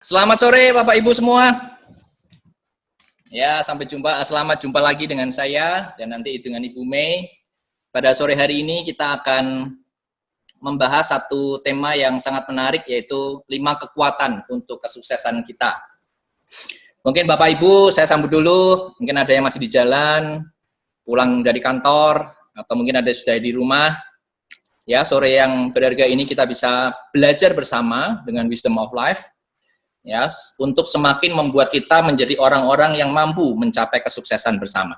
Selamat sore Bapak Ibu semua. Ya, selamat jumpa lagi dengan saya dan nanti dengan Ibu Mei. Pada sore hari ini kita akan membahas satu tema yang sangat menarik, yaitu 5 kekuatan untuk kesuksesan kita. Mungkin Bapak Ibu saya sambut dulu, mungkin ada yang masih di jalan, pulang dari kantor, atau mungkin ada yang sudah di rumah. Ya, sore yang berharga ini kita bisa belajar bersama dengan Wisdom of Life. Ya, untuk semakin membuat kita menjadi orang-orang yang mampu mencapai kesuksesan bersama.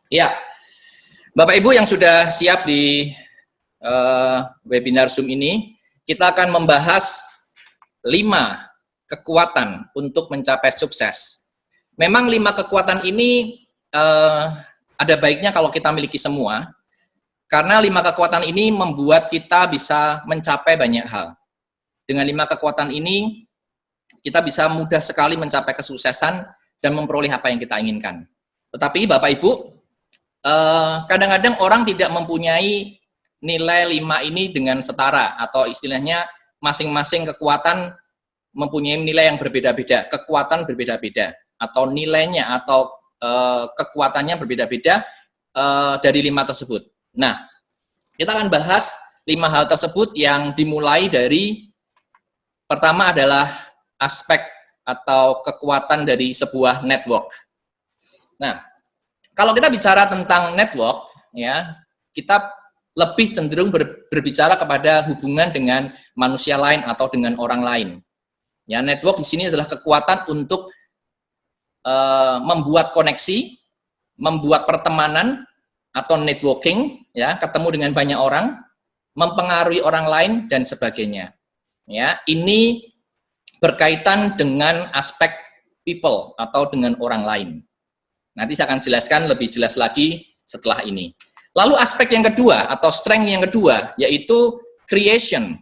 Ya, Bapak Ibu yang sudah siap di webinar Zoom ini, kita akan membahas 5 kekuatan untuk mencapai sukses. Memang 5 kekuatan ini ada baiknya kalau kita miliki semua, karena 5 kekuatan ini membuat kita bisa mencapai banyak hal. Dengan 5 kekuatan ini, kita bisa mudah sekali mencapai kesuksesan dan memperoleh apa yang kita inginkan. Tetapi Bapak Ibu, kadang-kadang orang tidak mempunyai nilai 5 ini dengan setara, atau istilahnya masing-masing kekuatan mempunyai nilai yang berbeda-beda, kekuatan berbeda-beda, atau nilainya atau kekuatannya berbeda-beda dari 5 tersebut. Nah, kita akan bahas 5 hal tersebut yang dimulai dari pertama adalah aspek atau kekuatan dari sebuah network. Nah, kalau kita bicara tentang network, ya, kita lebih cenderung berbicara kepada hubungan dengan manusia lain atau dengan orang lain. Ya, network di sini adalah kekuatan untuk membuat koneksi, membuat pertemanan atau networking, ya, ketemu dengan banyak orang, mempengaruhi orang lain dan sebagainya. Ya, ini berkaitan dengan aspek people atau dengan orang lain. Nanti saya akan jelaskan lebih jelas lagi setelah ini. Lalu aspek yang kedua atau strength yang kedua yaitu creation.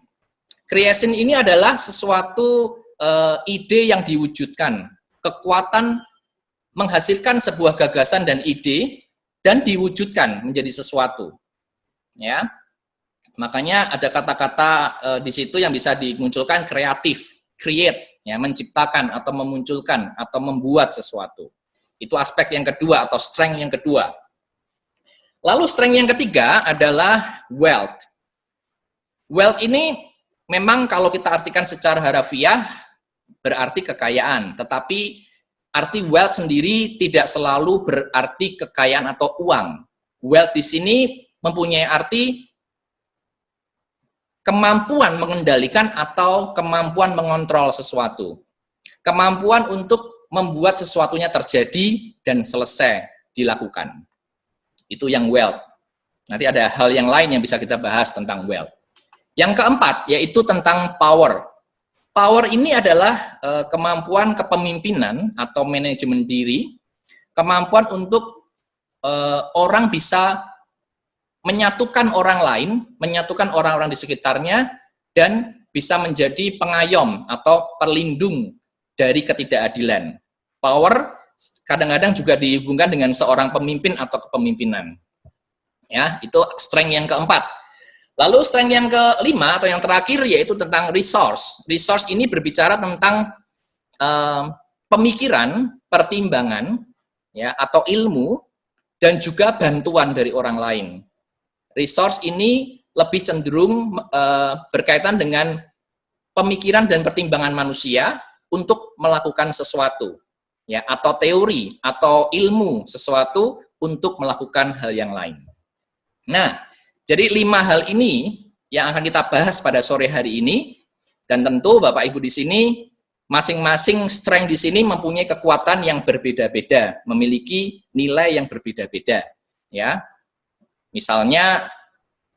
Creation ini adalah sesuatu ide yang diwujudkan, kekuatan menghasilkan sebuah gagasan dan ide dan diwujudkan menjadi sesuatu. Ya. Makanya ada kata-kata di situ yang bisa dimunculkan kreatif. Create, ya, menciptakan atau memunculkan atau membuat sesuatu. Itu aspek yang kedua atau strength yang kedua. Lalu strength yang ketiga adalah wealth. Wealth ini memang kalau kita artikan secara harafiah berarti kekayaan, tetapi arti wealth sendiri tidak selalu berarti kekayaan atau uang. Wealth di sini mempunyai arti kemampuan mengendalikan atau kemampuan mengontrol sesuatu. Kemampuan untuk membuat sesuatunya terjadi dan selesai dilakukan. Itu yang wealth. Nanti ada hal yang lain yang bisa kita bahas tentang wealth. Yang keempat, yaitu tentang power. Power ini adalah kemampuan kepemimpinan atau manajemen diri, kemampuan untuk orang bisa menyatukan orang lain, menyatukan orang-orang di sekitarnya, dan bisa menjadi pengayom atau perlindung dari ketidakadilan. Power kadang-kadang juga dihubungkan dengan seorang pemimpin atau kepemimpinan. Ya, itu strength yang keempat. Lalu strength yang kelima atau yang terakhir yaitu tentang resource. Resource ini berbicara tentang pemikiran, pertimbangan, ya, atau ilmu, dan juga bantuan dari orang lain. Resource ini lebih cenderung berkaitan dengan pemikiran dan pertimbangan manusia untuk melakukan sesuatu, ya, atau teori atau ilmu sesuatu untuk melakukan hal yang lain. Nah, jadi 5 hal ini yang akan kita bahas pada sore hari ini, dan tentu Bapak Ibu di sini masing-masing strength di sini mempunyai kekuatan yang berbeda-beda, memiliki nilai yang berbeda-beda, ya. Misalnya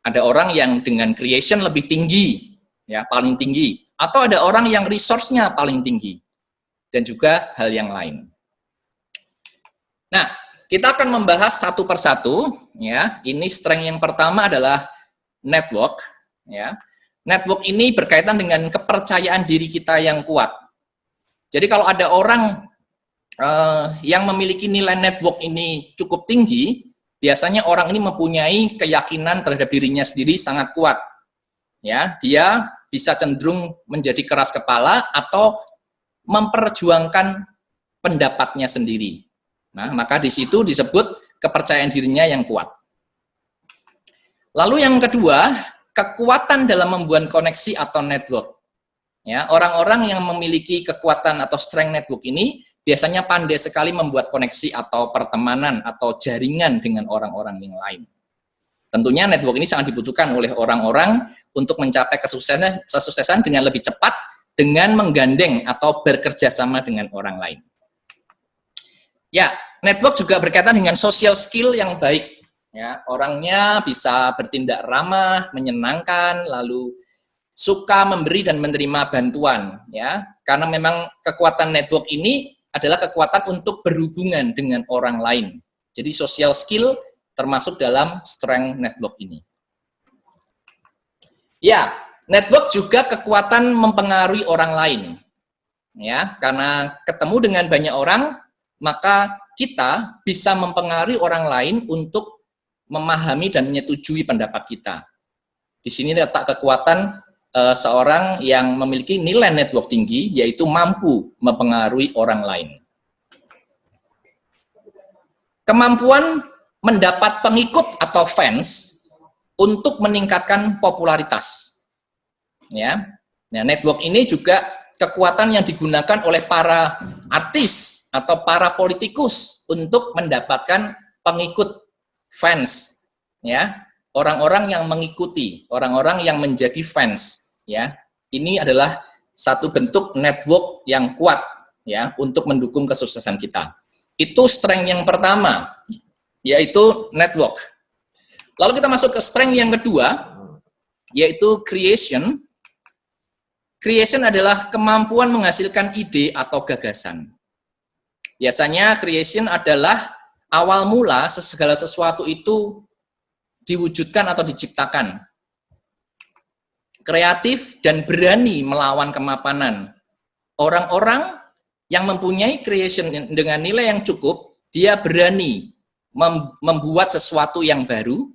ada orang yang dengan creation lebih tinggi, ya, paling tinggi, atau ada orang yang resource-nya paling tinggi, dan juga hal yang lain. Nah, kita akan membahas satu persatu, ya. Ini strength yang pertama adalah network, ya. Network ini berkaitan dengan kepercayaan diri kita yang kuat. Jadi kalau ada orang yang memiliki nilai network ini cukup tinggi, biasanya orang ini mempunyai keyakinan terhadap dirinya sendiri sangat kuat. Ya, dia bisa cenderung menjadi keras kepala atau memperjuangkan pendapatnya sendiri. Nah, maka di situ disebut kepercayaan dirinya yang kuat. Lalu yang kedua, kekuatan dalam membuat koneksi atau network. Ya, orang-orang yang memiliki kekuatan atau strength network ini biasanya pandai sekali membuat koneksi atau pertemanan atau jaringan dengan orang-orang yang lain. Tentunya network ini sangat dibutuhkan oleh orang-orang untuk mencapai kesuksesan dengan lebih cepat dengan menggandeng atau bekerja sama dengan orang lain. Ya, network juga berkaitan dengan social skill yang baik. Ya, orangnya bisa bertindak ramah, menyenangkan, lalu suka memberi dan menerima bantuan. Ya, karena memang kekuatan network ini adalah kekuatan untuk berhubungan dengan orang lain. Jadi social skill termasuk dalam strength network ini. Ya, network juga kekuatan mempengaruhi orang lain. Ya, karena ketemu dengan banyak orang, maka kita bisa mempengaruhi orang lain untuk memahami dan menyetujui pendapat kita. Di sini letak kekuatan seorang yang memiliki nilai network tinggi, yaitu mampu mempengaruhi orang lain. Kemampuan mendapat pengikut atau fans untuk meningkatkan popularitas. Ya, nah, network ini juga kekuatan yang digunakan oleh para artis atau para politikus untuk mendapatkan pengikut fans. Ya, orang-orang yang mengikuti, orang-orang yang menjadi fans. Ya, ini adalah satu bentuk network yang kuat ya untuk mendukung kesuksesan kita. Itu strength yang pertama, yaitu network. Lalu kita masuk ke strength yang kedua, yaitu creation. Creation adalah kemampuan menghasilkan ide atau gagasan. Biasanya creation adalah awal mula segala sesuatu itu diwujudkan atau diciptakan. Kreatif dan berani melawan kemapanan. Orang-orang yang mempunyai creation dengan nilai yang cukup, dia berani membuat sesuatu yang baru,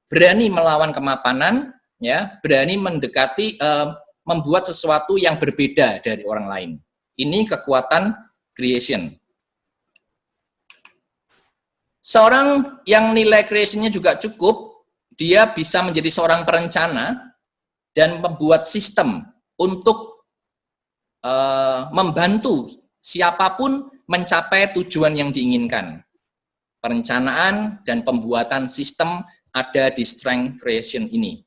berani melawan kemapanan, ya, berani mendekati, membuat sesuatu yang berbeda dari orang lain. Ini kekuatan creation. Seorang yang nilai creation-nya juga cukup, dia bisa menjadi seorang perencana dan membuat sistem untuk membantu siapapun mencapai tujuan yang diinginkan. Perencanaan dan pembuatan sistem ada di strength creation ini.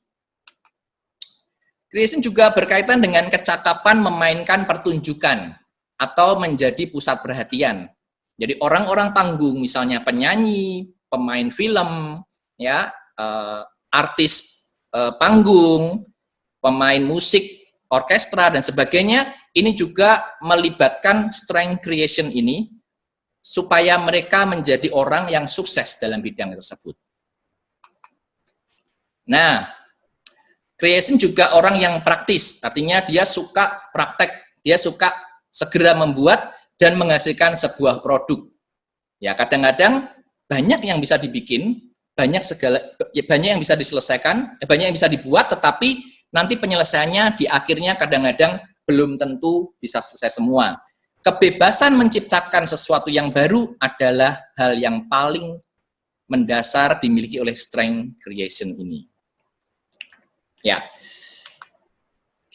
Creation juga berkaitan dengan kecakapan memainkan pertunjukan atau menjadi pusat perhatian. Jadi orang-orang panggung, misalnya penyanyi, pemain film, ya, artis panggung, pemain musik, orkestra dan sebagainya, ini juga melibatkan strength creation ini supaya mereka menjadi orang yang sukses dalam bidang tersebut. Nah, creation juga orang yang praktis, artinya dia suka praktek, dia suka segera membuat dan menghasilkan sebuah produk. Ya, kadang-kadang banyak yang bisa dibikin, banyak yang bisa diselesaikan, banyak yang bisa dibuat, tetapi nanti penyelesaiannya di akhirnya kadang-kadang belum tentu bisa selesai semua. Kebebasan menciptakan sesuatu yang baru adalah hal yang paling mendasar dimiliki oleh strength creation ini. Ya.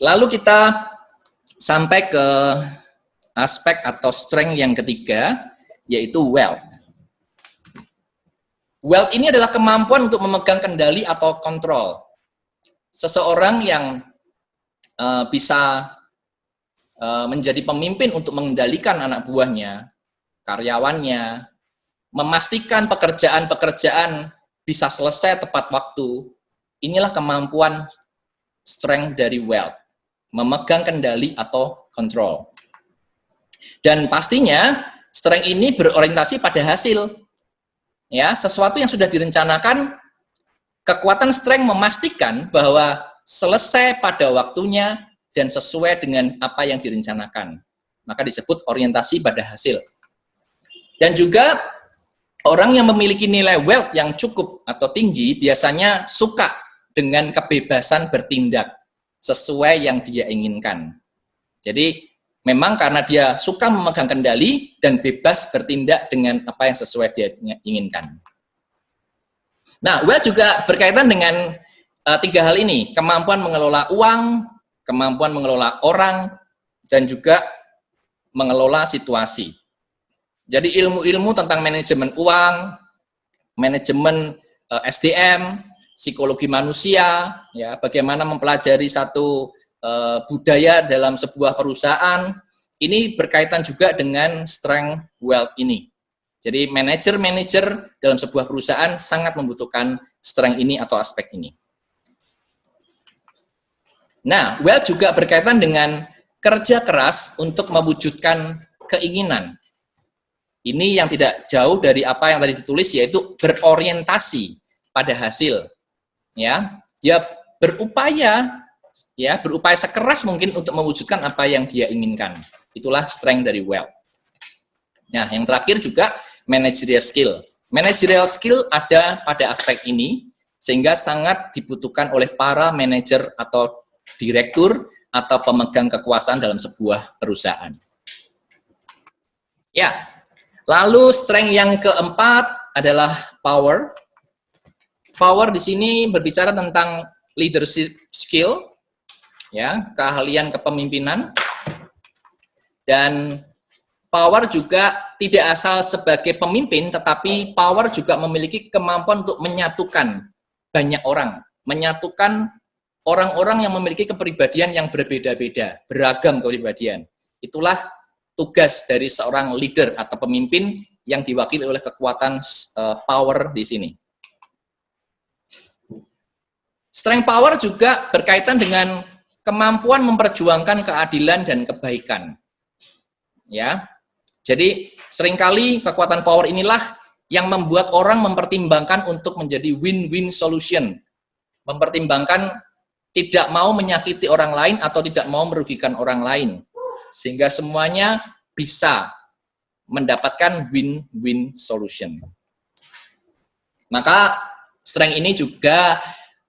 Lalu kita sampai ke aspek atau strength yang ketiga, yaitu wealth. Wealth ini adalah kemampuan untuk memegang kendali atau kontrol. Seseorang yang bisa menjadi pemimpin untuk mengendalikan anak buahnya, karyawannya, memastikan pekerjaan-pekerjaan bisa selesai tepat waktu. Inilah kemampuan strength dari wealth, memegang kendali atau kontrol. Dan pastinya strength ini berorientasi pada hasil. Ya, sesuatu yang sudah direncanakan, kekuatan strength memastikan bahwa selesai pada waktunya dan sesuai dengan apa yang direncanakan. Maka disebut orientasi pada hasil. Dan juga orang yang memiliki nilai wealth yang cukup atau tinggi biasanya suka dengan kebebasan bertindak sesuai yang dia inginkan. Jadi Memang karena dia suka memegang kendali dan bebas bertindak dengan apa yang sesuai dia inginkan. Nah, wealth juga berkaitan dengan tiga hal ini, kemampuan mengelola uang, kemampuan mengelola orang, dan juga mengelola situasi. Jadi ilmu-ilmu tentang manajemen uang, manajemen SDM, psikologi manusia, ya, bagaimana mempelajari satu budaya dalam sebuah perusahaan, ini berkaitan juga dengan strength wealth ini. Jadi manajer-manajer dalam sebuah perusahaan sangat membutuhkan strength ini atau aspek ini. Nah, wealth juga berkaitan dengan kerja keras untuk mewujudkan keinginan. Ini yang tidak jauh dari apa yang tadi ditulis, yaitu berorientasi pada hasil. Ya, dia berupaya sekeras mungkin untuk mewujudkan apa yang dia inginkan. Itulah strength dari wealth. Nah, yang terakhir juga managerial skill. Managerial skill ada pada aspek ini, sehingga sangat dibutuhkan oleh para manajer atau direktur atau pemegang kekuasaan dalam sebuah perusahaan. Ya, lalu strength yang keempat adalah power. Power di sini berbicara tentang leadership skill, ya, keahlian kepemimpinan, dan power juga tidak asal sebagai pemimpin, tetapi power juga memiliki kemampuan untuk menyatukan banyak orang, menyatukan orang-orang yang memiliki kepribadian yang berbeda-beda, beragam kepribadian. Itulah tugas dari seorang leader atau pemimpin yang diwakili oleh kekuatan power di sini. Strength power juga berkaitan dengan kemampuan memperjuangkan keadilan dan kebaikan. Ya. Jadi seringkali kekuatan power inilah yang membuat orang mempertimbangkan untuk menjadi win-win solution. Mempertimbangkan tidak mau menyakiti orang lain atau tidak mau merugikan orang lain. Sehingga semuanya bisa mendapatkan win-win solution. Maka strength ini juga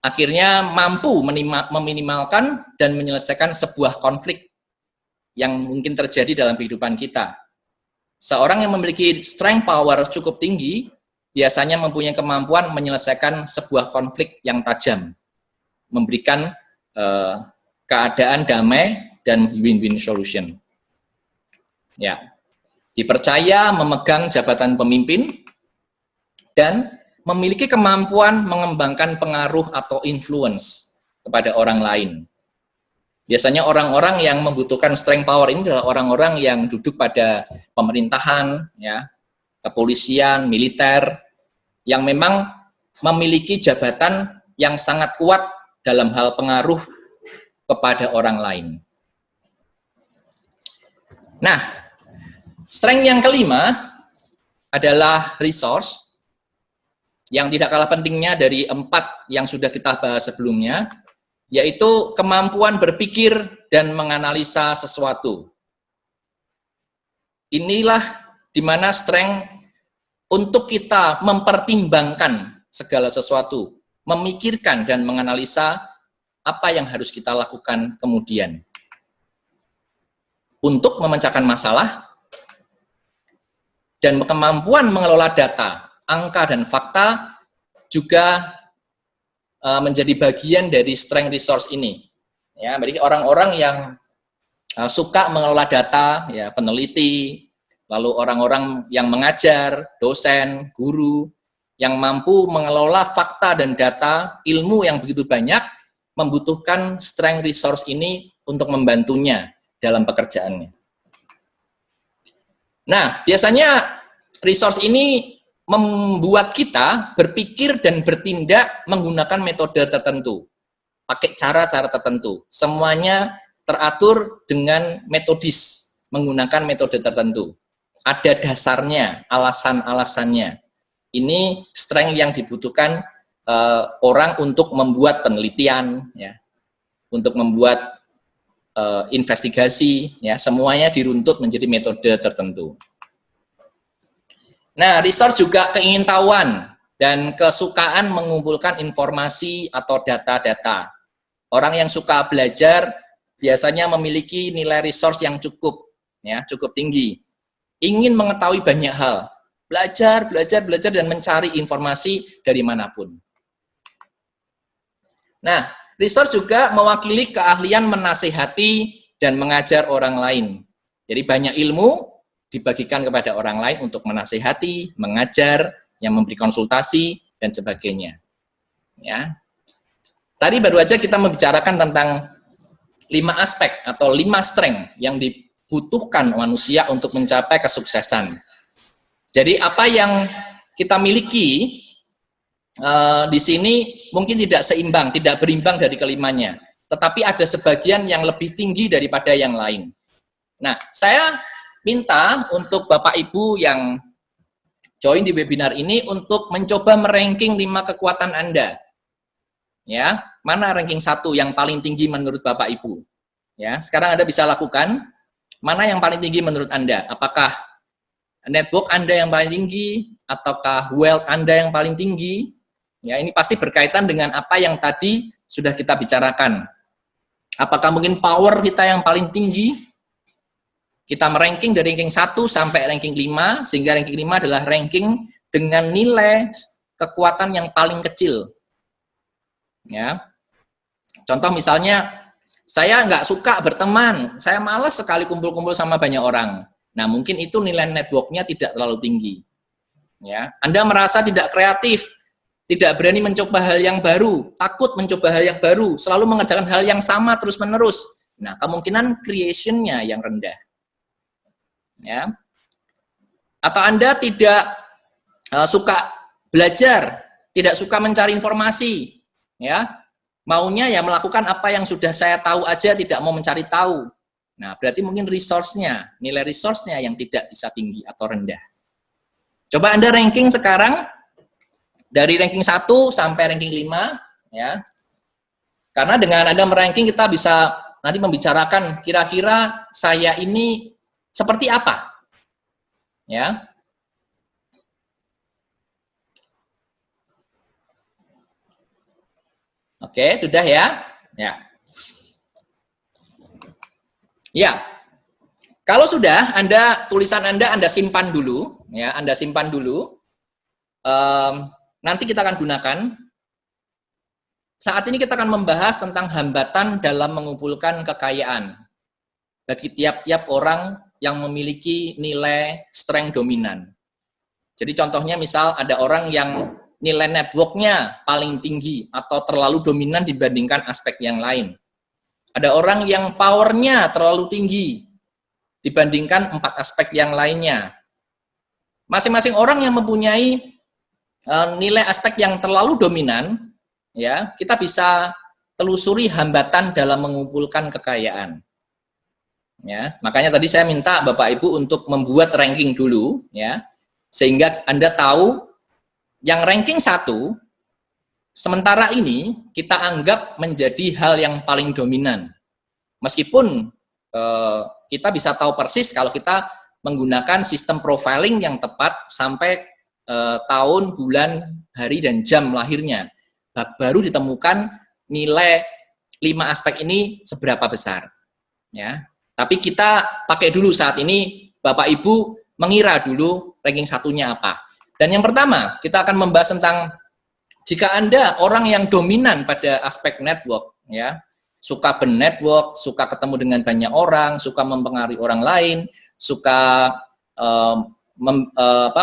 akhirnya mampu meminimalkan dan menyelesaikan sebuah konflik yang mungkin terjadi dalam kehidupan kita. Seorang yang memiliki strength power cukup tinggi, biasanya mempunyai kemampuan menyelesaikan sebuah konflik yang tajam, memberikan keadaan damai dan win-win solution. Ya, dipercaya memegang jabatan pemimpin dan memiliki kemampuan mengembangkan pengaruh atau influence kepada orang lain. Biasanya orang-orang yang membutuhkan strength power ini adalah orang-orang yang duduk pada pemerintahan, ya, kepolisian, militer, yang memang memiliki jabatan yang sangat kuat dalam hal pengaruh kepada orang lain. Nah, strength yang kelima adalah resource, yang tidak kalah pentingnya dari 4 yang sudah kita bahas sebelumnya, yaitu kemampuan berpikir dan menganalisa sesuatu. Inilah di mana strength untuk kita mempertimbangkan segala sesuatu, memikirkan dan menganalisa apa yang harus kita lakukan kemudian. Untuk memecahkan masalah, dan kemampuan mengelola data, angka dan fakta juga menjadi bagian dari strength resource ini. Ya, bagi orang-orang yang suka mengelola data, ya, peneliti, lalu orang-orang yang mengajar, dosen, guru, yang mampu mengelola fakta dan data, ilmu yang begitu banyak, membutuhkan strength resource ini untuk membantunya dalam pekerjaannya. Nah, biasanya resource ini membuat kita berpikir dan bertindak menggunakan metode tertentu, pakai cara-cara tertentu. Semuanya teratur dengan metodis, menggunakan metode tertentu. Ada dasarnya, alasan-alasannya. Ini strength yang dibutuhkan orang untuk membuat penelitian, ya, untuk membuat investigasi, ya, semuanya diruntut menjadi metode tertentu. Nah, resource juga keingintahuan dan kesukaan mengumpulkan informasi atau data-data. Orang yang suka belajar biasanya memiliki nilai resource yang cukup ya, cukup tinggi. Ingin mengetahui banyak hal, belajar dan mencari informasi dari manapun. Nah, research juga mewakili keahlian menasihati dan mengajar orang lain. Jadi banyak ilmu dibagikan kepada orang lain untuk menasihati, mengajar, yang memberi konsultasi dan sebagainya. Ya. Tadi baru aja kita membicarakan tentang 5 aspek atau 5 strength yang dibutuhkan manusia untuk mencapai kesuksesan. Jadi apa yang kita miliki di sini mungkin tidak seimbang, tidak berimbang dari kelimanya, tetapi ada sebagian yang lebih tinggi daripada yang lain. Nah, saya minta untuk Bapak Ibu yang join di webinar ini untuk mencoba meranking 5 kekuatan Anda. Ya, mana ranking 1 yang paling tinggi menurut Bapak Ibu? Ya, sekarang Anda bisa lakukan. Mana yang paling tinggi menurut Anda? Apakah network Anda yang paling tinggi ataukah wealth Anda yang paling tinggi? Ya, ini pasti berkaitan dengan apa yang tadi sudah kita bicarakan. Apakah mungkin power kita yang paling tinggi? Kita meranking dari ranking 1 sampai ranking 5, sehingga ranking 5 adalah ranking dengan nilai kekuatan yang paling kecil. Ya. Contoh misalnya, saya nggak suka berteman, saya malas sekali kumpul-kumpul sama banyak orang. Nah, mungkin itu nilai networknya tidak terlalu tinggi. Ya. Anda merasa tidak kreatif, tidak berani mencoba hal yang baru, takut mencoba hal yang baru, selalu mengerjakan hal yang sama terus-menerus. Nah, kemungkinan creation-nya yang rendah. Ya. Atau Anda tidak suka belajar, tidak suka mencari informasi, ya. Maunya ya melakukan apa yang sudah saya tahu aja, tidak mau mencari tahu. Nah, berarti mungkin resource-nya, nilai resource-nya yang tidak bisa tinggi atau rendah. Coba Anda ranking sekarang dari ranking 1 sampai ranking 5, ya. Karena dengan Anda meranking kita bisa nanti membicarakan kira-kira saya ini seperti apa. Ya. Oke, sudah ya? Ya. Ya. Kalau sudah, tulisan Anda simpan dulu, ya, Anda simpan dulu. Nanti kita akan gunakan. Saat ini kita akan membahas tentang hambatan dalam mengumpulkan kekayaan bagi tiap-tiap orang yang memiliki nilai strength dominan. Jadi contohnya misal ada orang yang nilai networknya paling tinggi atau terlalu dominan dibandingkan aspek yang lain. Ada orang yang powernya terlalu tinggi dibandingkan 4 aspek yang lainnya. Masing-masing orang yang mempunyai nilai aspek yang terlalu dominan, ya, kita bisa telusuri hambatan dalam mengumpulkan kekayaan. Ya, makanya tadi saya minta Bapak Ibu untuk membuat ranking dulu, ya, sehingga Anda tahu yang ranking 1 sementara ini kita anggap menjadi hal yang paling dominan. Meskipun kita bisa tahu persis kalau kita menggunakan sistem profiling yang tepat sampai tahun, bulan, hari, dan jam lahirnya, baru ditemukan nilai 5 aspek ini seberapa besar. Ya. Tapi kita pakai dulu saat ini, Bapak Ibu mengira dulu ranking 1-nya apa. Dan yang pertama, kita akan membahas tentang jika Anda orang yang dominan pada aspek network, ya, suka bernetwork, suka ketemu dengan banyak orang, suka mempengaruhi orang lain, suka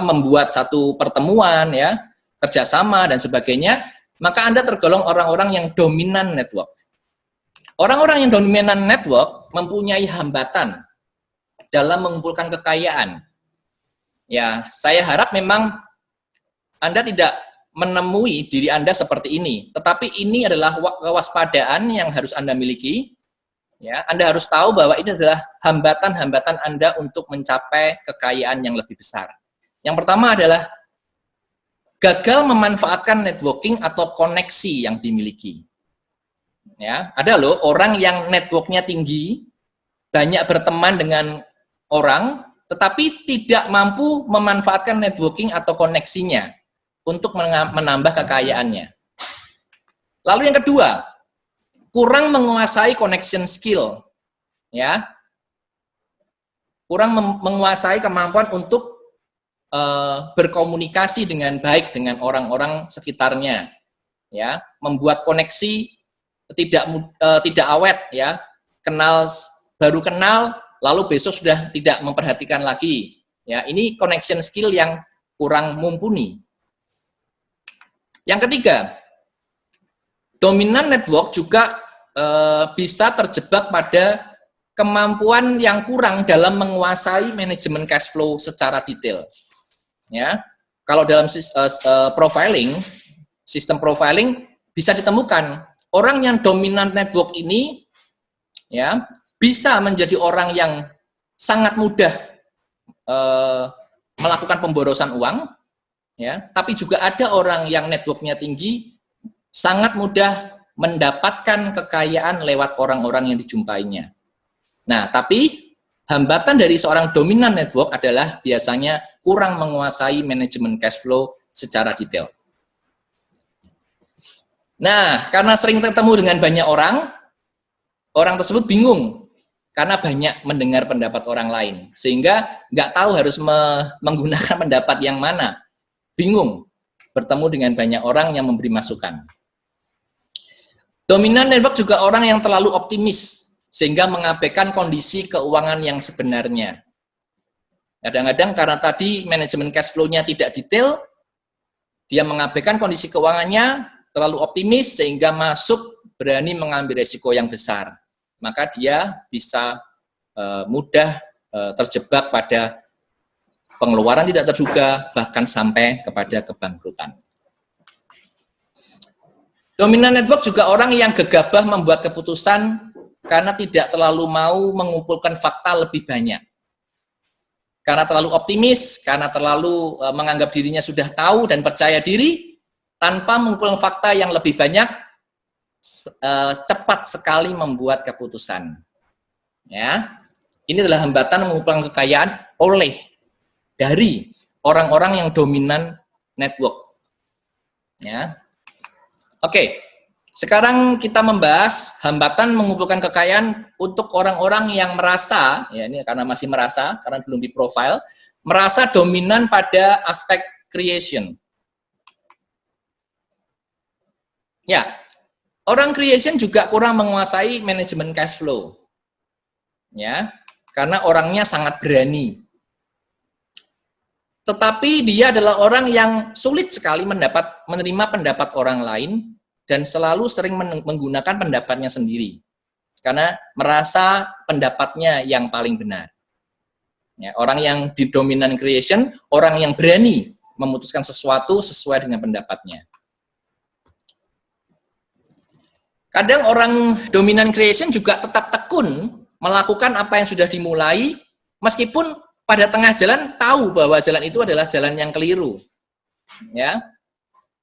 membuat satu pertemuan, ya, kerjasama dan sebagainya, maka Anda tergolong orang-orang yang dominan network. Orang-orang yang dominan network mempunyai hambatan dalam mengumpulkan kekayaan. Ya, saya harap memang Anda tidak menemui diri Anda seperti ini, tetapi ini adalah kewaspadaan yang harus Anda miliki. Ya, Anda harus tahu bahwa ini adalah hambatan-hambatan Anda untuk mencapai kekayaan yang lebih besar. Yang pertama adalah gagal memanfaatkan networking atau koneksi yang dimiliki. Ya, ada loh orang yang networknya tinggi, banyak berteman dengan orang, tetapi tidak mampu memanfaatkan networking atau koneksinya untuk menambah kekayaannya. Lalu yang kedua, kurang menguasai connection skill. Ya, kurang menguasai kemampuan untuk berkomunikasi dengan baik dengan orang-orang sekitarnya, ya, membuat koneksi tidak awet, ya, baru kenal lalu besok sudah tidak memperhatikan lagi, ya, ini connection skill yang kurang mumpuni. Yang ketiga, dominant network juga bisa terjebak pada kemampuan yang kurang dalam menguasai manajemen cash flow secara detail. Ya, kalau dalam profiling, sistem profiling bisa ditemukan orang yang dominant network ini, ya, bisa menjadi orang yang sangat mudah melakukan pemborosan uang, ya, tapi juga ada orang yang networknya tinggi, sangat mudah mendapatkan kekayaan lewat orang-orang yang dijumpainya. Nah, tapi hambatan dari seorang dominant network adalah biasanya kurang menguasai manajemen cash flow secara detail. Nah, karena sering ketemu dengan banyak orang, orang tersebut bingung karena banyak mendengar pendapat orang lain, sehingga nggak tahu harus menggunakan pendapat yang mana. Bingung bertemu dengan banyak orang yang memberi masukan. Dominant network juga orang yang terlalu optimis, sehingga mengabaikan kondisi keuangan yang sebenarnya. Kadang-kadang karena tadi manajemen cash flow-nya tidak detail, dia mengabaikan kondisi keuangannya, terlalu optimis, sehingga berani mengambil resiko yang besar. Maka dia bisa mudah terjebak pada pengeluaran tidak terduga, bahkan sampai kepada kebangkrutan. Dominant network juga orang yang gegabah membuat keputusan karena tidak terlalu mau mengumpulkan fakta lebih banyak. Karena terlalu optimis, karena terlalu menganggap dirinya sudah tahu dan percaya diri, tanpa mengumpulkan fakta yang lebih banyak, cepat sekali membuat keputusan. Ya, ini adalah hambatan mengumpulkan kekayaan dari orang-orang yang dominan network. Ya, oke. Sekarang kita membahas hambatan mengumpulkan kekayaan untuk orang-orang yang merasa, ya ini karena masih merasa, karena belum di profile, merasa dominan pada aspek creation. Ya, orang creation juga kurang menguasai manajemen cash flow. Ya, karena orangnya sangat berani. Tetapi dia adalah orang yang sulit sekali menerima pendapat orang lain, dan selalu sering menggunakan pendapatnya sendiri karena merasa pendapatnya yang paling benar. Ya, orang yang di dominant creation, orang yang berani memutuskan sesuatu sesuai dengan pendapatnya. Kadang orang dominant creation juga tetap tekun melakukan apa yang sudah dimulai, meskipun pada tengah jalan tahu bahwa jalan itu adalah jalan yang keliru. Ya,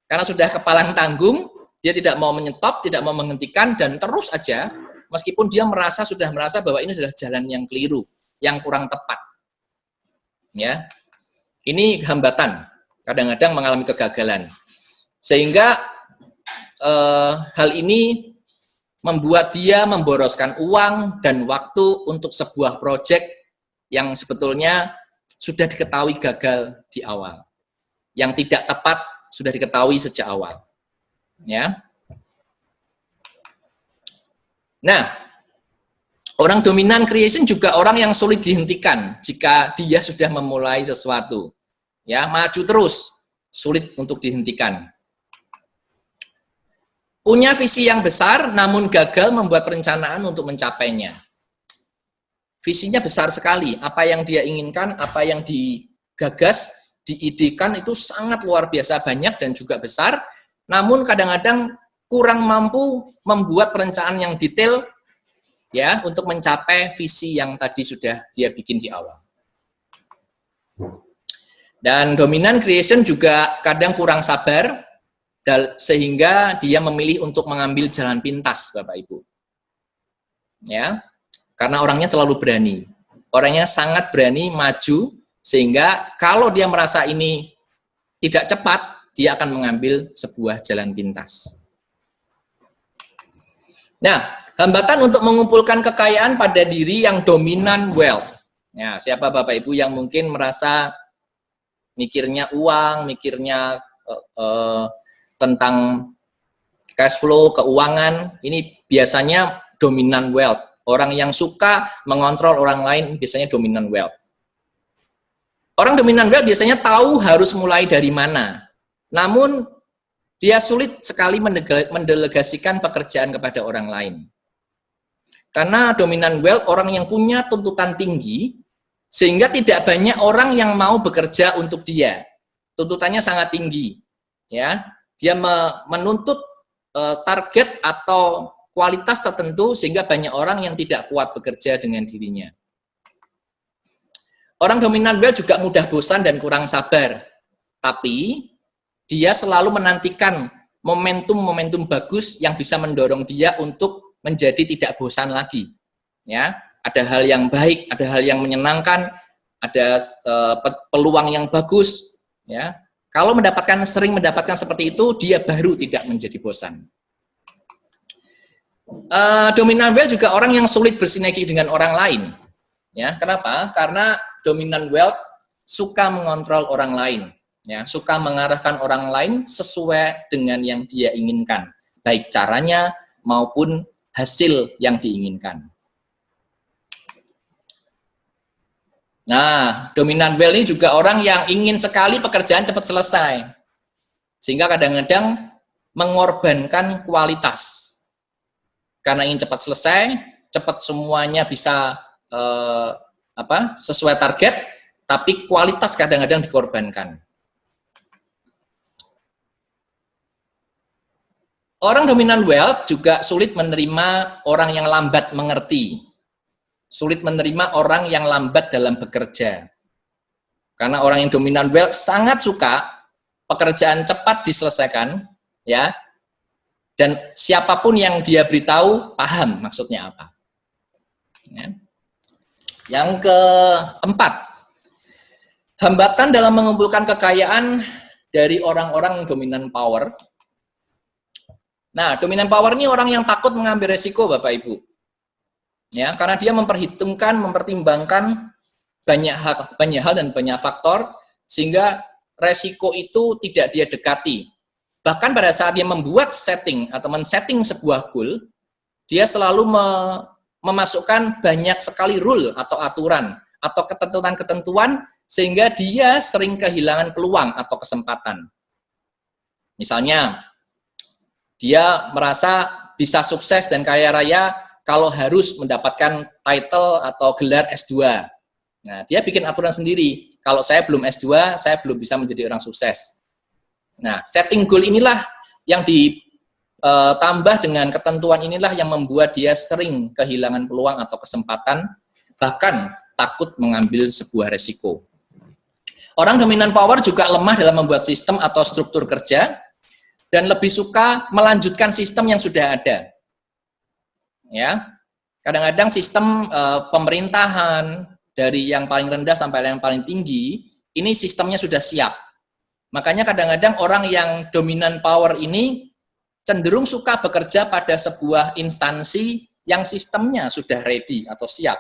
karena sudah kepalang tanggung, dia tidak mau menyetop, tidak mau menghentikan, dan terus aja, meskipun dia sudah merasa bahwa ini adalah jalan yang keliru, yang kurang tepat. Ya, ini hambatan, kadang-kadang mengalami kegagalan. Sehingga hal ini membuat dia memboroskan uang dan waktu untuk sebuah proyek yang sebetulnya sudah diketahui gagal di awal. Yang tidak tepat sudah diketahui sejak awal. Ya. Nah, orang dominan creation juga orang yang sulit dihentikan jika dia sudah memulai sesuatu. Ya, maju terus, sulit untuk dihentikan. Punya visi yang besar namun gagal membuat perencanaan untuk mencapainya. Visinya besar sekali, apa yang dia inginkan, apa yang digagas, diidekan itu sangat luar biasa banyak dan juga besar. Namun kadang-kadang kurang mampu membuat perencanaan yang detail ya untuk mencapai visi yang tadi sudah dia bikin di awal. Dan dominant creation juga kadang kurang sabar sehingga dia memilih untuk mengambil jalan pintas, Bapak Ibu. Ya. Karena orangnya terlalu berani. Orangnya sangat berani maju sehingga kalau dia merasa ini tidak cepat, dia akan mengambil sebuah jalan pintas. Nah, hambatan untuk mengumpulkan kekayaan pada diri yang dominan wealth. Ya, siapa Bapak Ibu yang mungkin merasa mikirnya uang, mikirnya tentang cash flow, keuangan, ini biasanya dominant wealth. Orang yang suka mengontrol orang lain biasanya dominant wealth. Orang dominan wealth biasanya tahu harus mulai dari mana. Namun, dia sulit sekali mendelegasikan pekerjaan kepada orang lain. Karena dominan wealth orang yang punya tuntutan tinggi, sehingga tidak banyak orang yang mau bekerja untuk dia. Tuntutannya sangat tinggi. Ya, dia menuntut target atau kualitas tertentu sehingga banyak orang yang tidak kuat bekerja dengan dirinya. Orang dominan wealth juga mudah bosan dan kurang sabar, tapi dia selalu menantikan momentum-momentum bagus yang bisa mendorong dia untuk menjadi tidak bosan lagi. Ya, ada hal yang baik, ada hal yang menyenangkan, ada peluang yang bagus. Ya, kalau sering mendapatkan seperti itu, dia baru tidak menjadi bosan. Dominan wealth juga orang yang sulit bersinergi dengan orang lain. Ya, kenapa? Karena dominan wealth suka mengontrol orang lain, ya, suka mengarahkan orang lain sesuai dengan yang dia inginkan, baik caranya maupun hasil yang diinginkan. Nah, dominan wealth ini juga orang yang ingin sekali pekerjaan cepat selesai, sehingga kadang-kadang mengorbankan kualitas. Karena ingin cepat selesai, cepat semuanya bisa sesuai target, tapi kualitas kadang-kadang dikorbankan. Orang dominan wealth juga sulit menerima orang yang lambat mengerti, sulit menerima orang yang lambat dalam bekerja. Karena orang yang dominan wealth sangat suka pekerjaan cepat diselesaikan, ya, dan siapapun yang dia beritahu paham maksudnya apa. Ya. Yang keempat, hambatan dalam mengumpulkan kekayaan dari orang-orang dominan power. Nah, dominan power ini orang yang takut mengambil resiko, Bapak Ibu. Ya, karena dia mempertimbangkan banyak hal dan banyak faktor, sehingga resiko itu tidak dia dekati. Bahkan pada saat dia membuat setting atau men-setting sebuah goal, dia selalu memasukkan banyak sekali rule atau aturan atau ketentuan-ketentuan sehingga dia sering kehilangan peluang atau kesempatan. Misalnya, dia merasa bisa sukses dan kaya raya kalau harus mendapatkan title atau gelar S2. Nah, dia bikin aturan sendiri. Kalau saya belum S2, saya belum bisa menjadi orang sukses. Nah, setting goal inilah yang ditambah dengan ketentuan inilah yang membuat dia sering kehilangan peluang atau kesempatan, bahkan takut mengambil sebuah resiko. Orang dominan power juga lemah dalam membuat sistem atau struktur kerja, dan lebih suka melanjutkan sistem yang sudah ada. Ya, kadang-kadang sistem pemerintahan dari yang paling rendah sampai yang paling tinggi, ini sistemnya sudah siap. Makanya kadang-kadang orang yang dominan power ini cenderung suka bekerja pada sebuah instansi yang sistemnya sudah ready atau siap.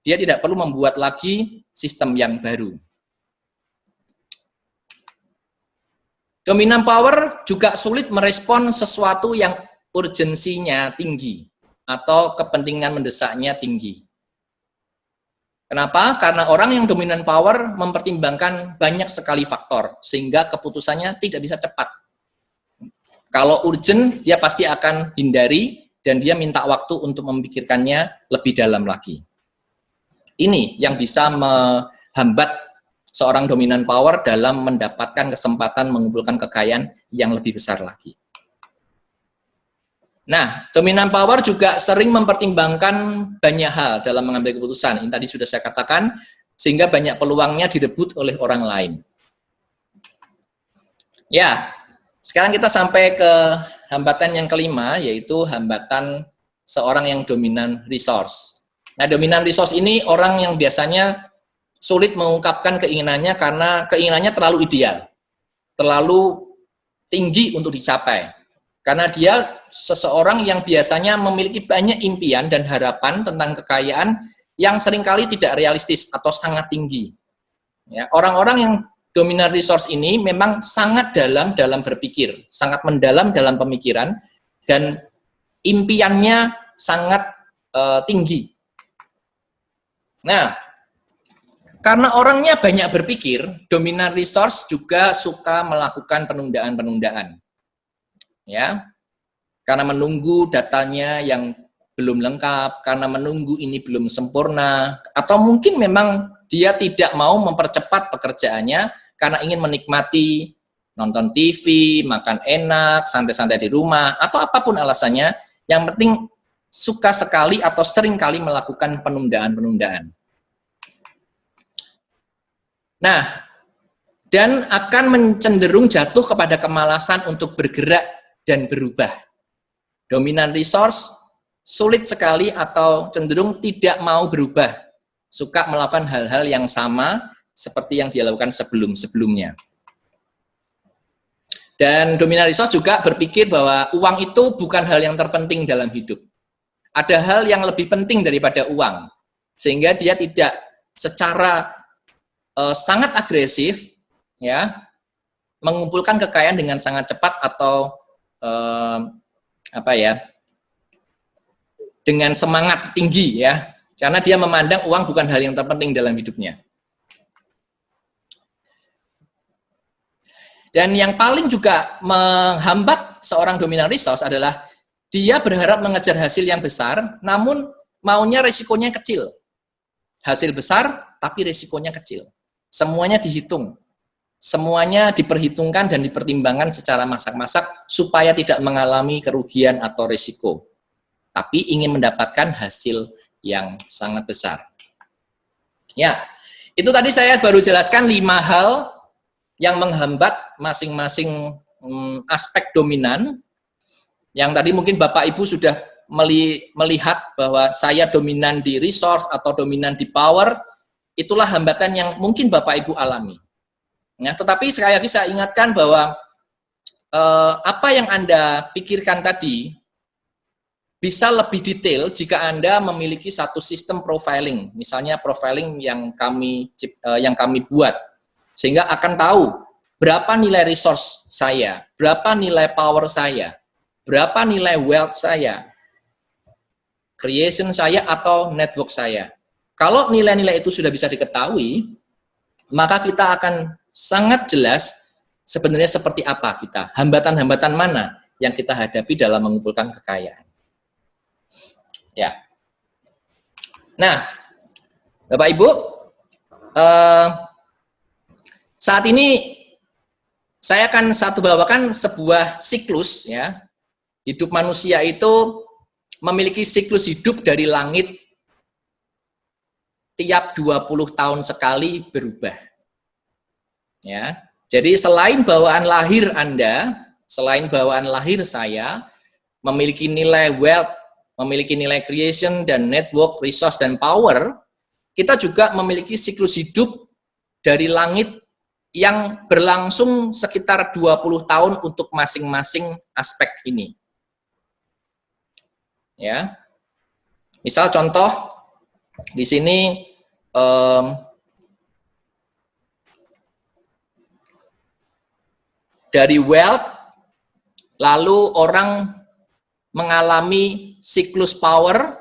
Dia tidak perlu membuat lagi sistem yang baru. Dominan power juga sulit merespon sesuatu yang urgensinya tinggi atau kepentingan mendesaknya tinggi. Kenapa? Karena orang yang dominan power mempertimbangkan banyak sekali faktor, sehingga keputusannya tidak bisa cepat. Kalau urgent, dia pasti akan hindari, dan dia minta waktu untuk memikirkannya lebih dalam lagi. Ini yang bisa menghambat seorang dominan power dalam mendapatkan kesempatan mengumpulkan kekayaan yang lebih besar lagi. Nah, dominan power juga sering mempertimbangkan banyak hal dalam mengambil keputusan. Ini tadi sudah saya katakan, sehingga banyak peluangnya direbut oleh orang lain. Ya, sekarang kita sampai ke hambatan yang kelima, yaitu hambatan seorang yang dominan resource. Nah, dominan resource ini orang yang biasanya sulit mengungkapkan keinginannya karena keinginannya terlalu ideal, terlalu tinggi untuk dicapai. Karena dia seseorang yang biasanya memiliki banyak impian dan harapan tentang kekayaan yang seringkali tidak realistis atau sangat tinggi. Ya, orang-orang yang dominan resource ini memang sangat dalam berpikir, sangat mendalam dalam pemikiran, dan impiannya sangat tinggi. Nah, karena orangnya banyak berpikir, dominan resource juga suka melakukan penundaan-penundaan. Ya, karena menunggu datanya yang belum lengkap, karena menunggu ini belum sempurna, atau mungkin memang dia tidak mau mempercepat pekerjaannya karena ingin menikmati nonton TV, makan enak, santai-santai di rumah, atau apapun alasannya, yang penting suka sekali atau sering kali melakukan penundaan-penundaan. Nah, dan akan cenderung jatuh kepada kemalasan untuk bergerak dan berubah. Dominan resource sulit sekali atau cenderung tidak mau berubah, suka melakukan hal-hal yang sama seperti yang dia lakukan sebelum-sebelumnya. Dan dominan resource juga berpikir bahwa uang itu bukan hal yang terpenting dalam hidup. Ada hal yang lebih penting daripada uang, sehingga dia tidak secara sangat agresif, ya, mengumpulkan kekayaan dengan sangat cepat atau dengan semangat tinggi, ya, karena dia memandang uang bukan hal yang terpenting dalam hidupnya. Dan yang paling juga menghambat seorang dominan resource adalah dia berharap mengejar hasil yang besar, namun maunya resikonya kecil. Hasil besar, tapi resikonya kecil. Semuanya dihitung, semuanya diperhitungkan dan dipertimbangkan secara masak-masak supaya tidak mengalami kerugian atau risiko, tapi ingin mendapatkan hasil yang sangat besar. Ya, itu tadi saya baru jelaskan 5 hal yang menghambat masing-masing aspek dominan, yang tadi mungkin Bapak Ibu sudah melihat bahwa saya dominan di resource atau dominan di power. Itulah hambatan yang mungkin Bapak Ibu alami. Ya, tetapi sekali lagi saya ingatkan bahwa apa yang Anda pikirkan tadi bisa lebih detail jika Anda memiliki satu sistem profiling, misalnya profiling yang kami buat, sehingga akan tahu berapa nilai resource saya, berapa nilai power saya, berapa nilai wealth saya, creation saya atau network saya. Kalau nilai-nilai itu sudah bisa diketahui, maka kita akan sangat jelas sebenarnya seperti apa kita, hambatan-hambatan mana yang kita hadapi dalam mengumpulkan kekayaan. Ya. Nah, Bapak Ibu, saat ini saya akan bawakan sebuah siklus, ya. Hidup manusia itu memiliki siklus hidup dari langit tiap 20 tahun sekali berubah. Ya. Jadi selain bawaan lahir Anda, selain bawaan lahir saya, memiliki nilai wealth, memiliki nilai creation dan network, resource dan power, kita juga memiliki siklus hidup dari langit yang berlangsung sekitar 20 tahun untuk masing-masing aspek ini. Ya. Misal contoh di sini dari wealth, lalu orang mengalami siklus power,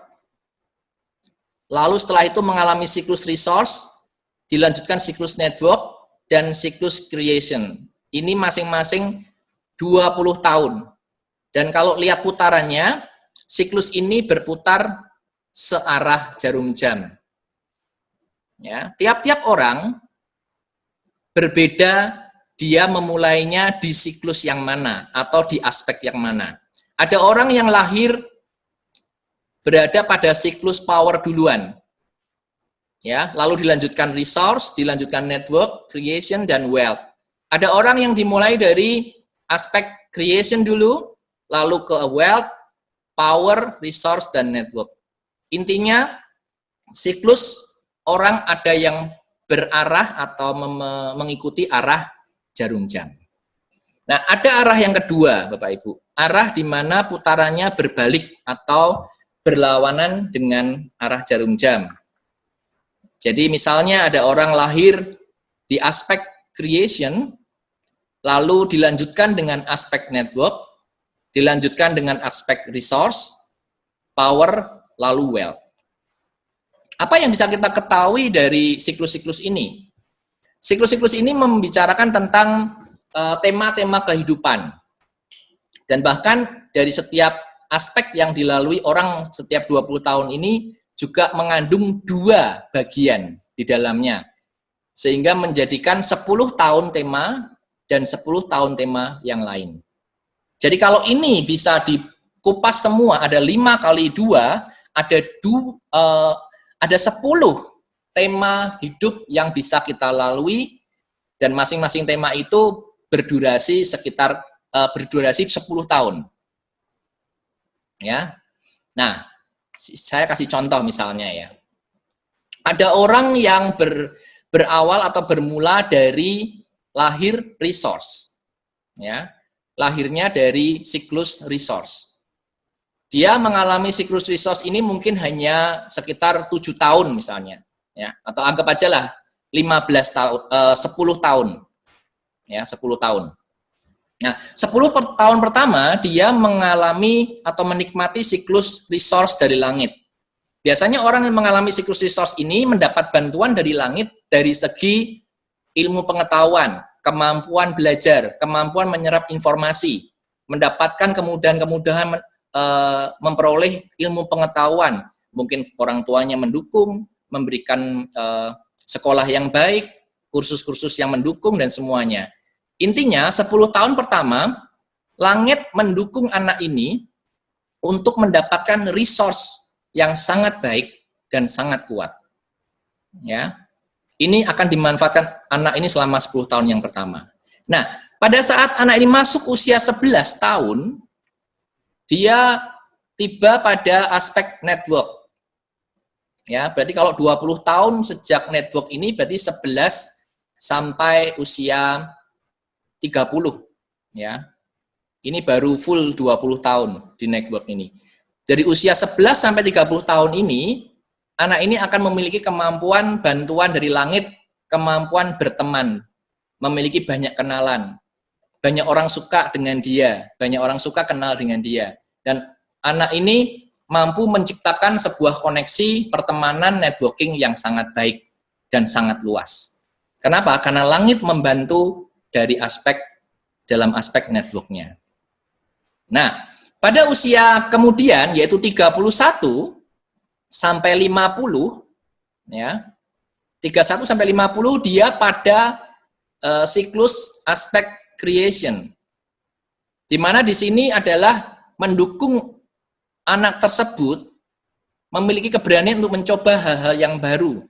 lalu setelah itu mengalami siklus resource, dilanjutkan siklus network, dan siklus creation. Ini masing-masing 20 tahun. Dan kalau lihat putarannya, siklus ini berputar searah jarum jam. Ya, tiap-tiap orang berbeda, dia memulainya di siklus yang mana atau di aspek yang mana. Ada orang yang lahir berada pada siklus power duluan, ya, lalu dilanjutkan resource, dilanjutkan network, creation, dan wealth. Ada orang yang dimulai dari aspek creation dulu, lalu ke wealth, power, resource, dan network. Intinya siklus orang ada yang berarah atau mengikuti arah jarum jam. Nah, ada arah yang kedua, Bapak Ibu. Arah di mana putarannya berbalik atau berlawanan dengan arah jarum jam. Jadi misalnya ada orang lahir di aspek creation, lalu dilanjutkan dengan aspek network, dilanjutkan dengan aspek resource, power, lalu wealth. Apa yang bisa kita ketahui dari siklus-siklus ini? Siklus-siklus ini membicarakan tentang tema-tema kehidupan. Dan bahkan dari setiap aspek yang dilalui orang setiap 20 tahun ini juga mengandung 2 bagian di dalamnya. Sehingga menjadikan 10 tahun tema dan 10 tahun tema yang lain. Jadi kalau ini bisa dikupas semua, ada 5 kali 2, ada 10 tema hidup yang bisa kita lalui, dan masing-masing tema itu berdurasi 10 tahun. Ya. Nah, saya kasih contoh misalnya ya. Ada orang yang berawal atau bermula dari lahir resource. Ya. Lahirnya dari siklus resource. Dia mengalami siklus resource ini mungkin hanya sekitar 7 tahun misalnya, ya, atau anggap aja lah 15 tahun, 10 tahun. Ya, 10 tahun. Nah, 10 tahun pertama dia mengalami atau menikmati siklus resource dari langit. Biasanya orang yang mengalami siklus resource ini mendapat bantuan dari langit dari segi ilmu pengetahuan, kemampuan belajar, kemampuan menyerap informasi, mendapatkan kemudahan-kemudahan memperoleh ilmu pengetahuan. Mungkin orang tuanya mendukung, memberikan sekolah yang baik, kursus-kursus yang mendukung, dan semuanya. Intinya 10 tahun pertama, langit mendukung anak ini untuk mendapatkan resource yang sangat baik dan sangat kuat. Ya. Ini akan dimanfaatkan anak ini selama 10 tahun yang pertama. Nah, pada saat anak ini masuk usia 11 tahun, dia tiba pada aspek network. Ya, berarti kalau 20 tahun sejak network ini berarti 11 sampai usia 30, ya. Ini baru full 20 tahun di network ini. Jadi usia 11 sampai 30 tahun ini, anak ini akan memiliki kemampuan bantuan dari langit, kemampuan berteman, memiliki banyak kenalan. Banyak orang suka dengan dia, banyak orang suka kenal dengan dia. Dan anak ini mampu menciptakan sebuah koneksi pertemanan networking yang sangat baik dan sangat luas. Kenapa? Karena langit membantu dalam aspek networknya. Nah, pada usia kemudian yaitu 31 sampai 50, ya, 31 sampai 50 dia pada siklus aspek creation, di mana di sini adalah mendukung anak tersebut memiliki keberanian untuk mencoba hal-hal yang baru,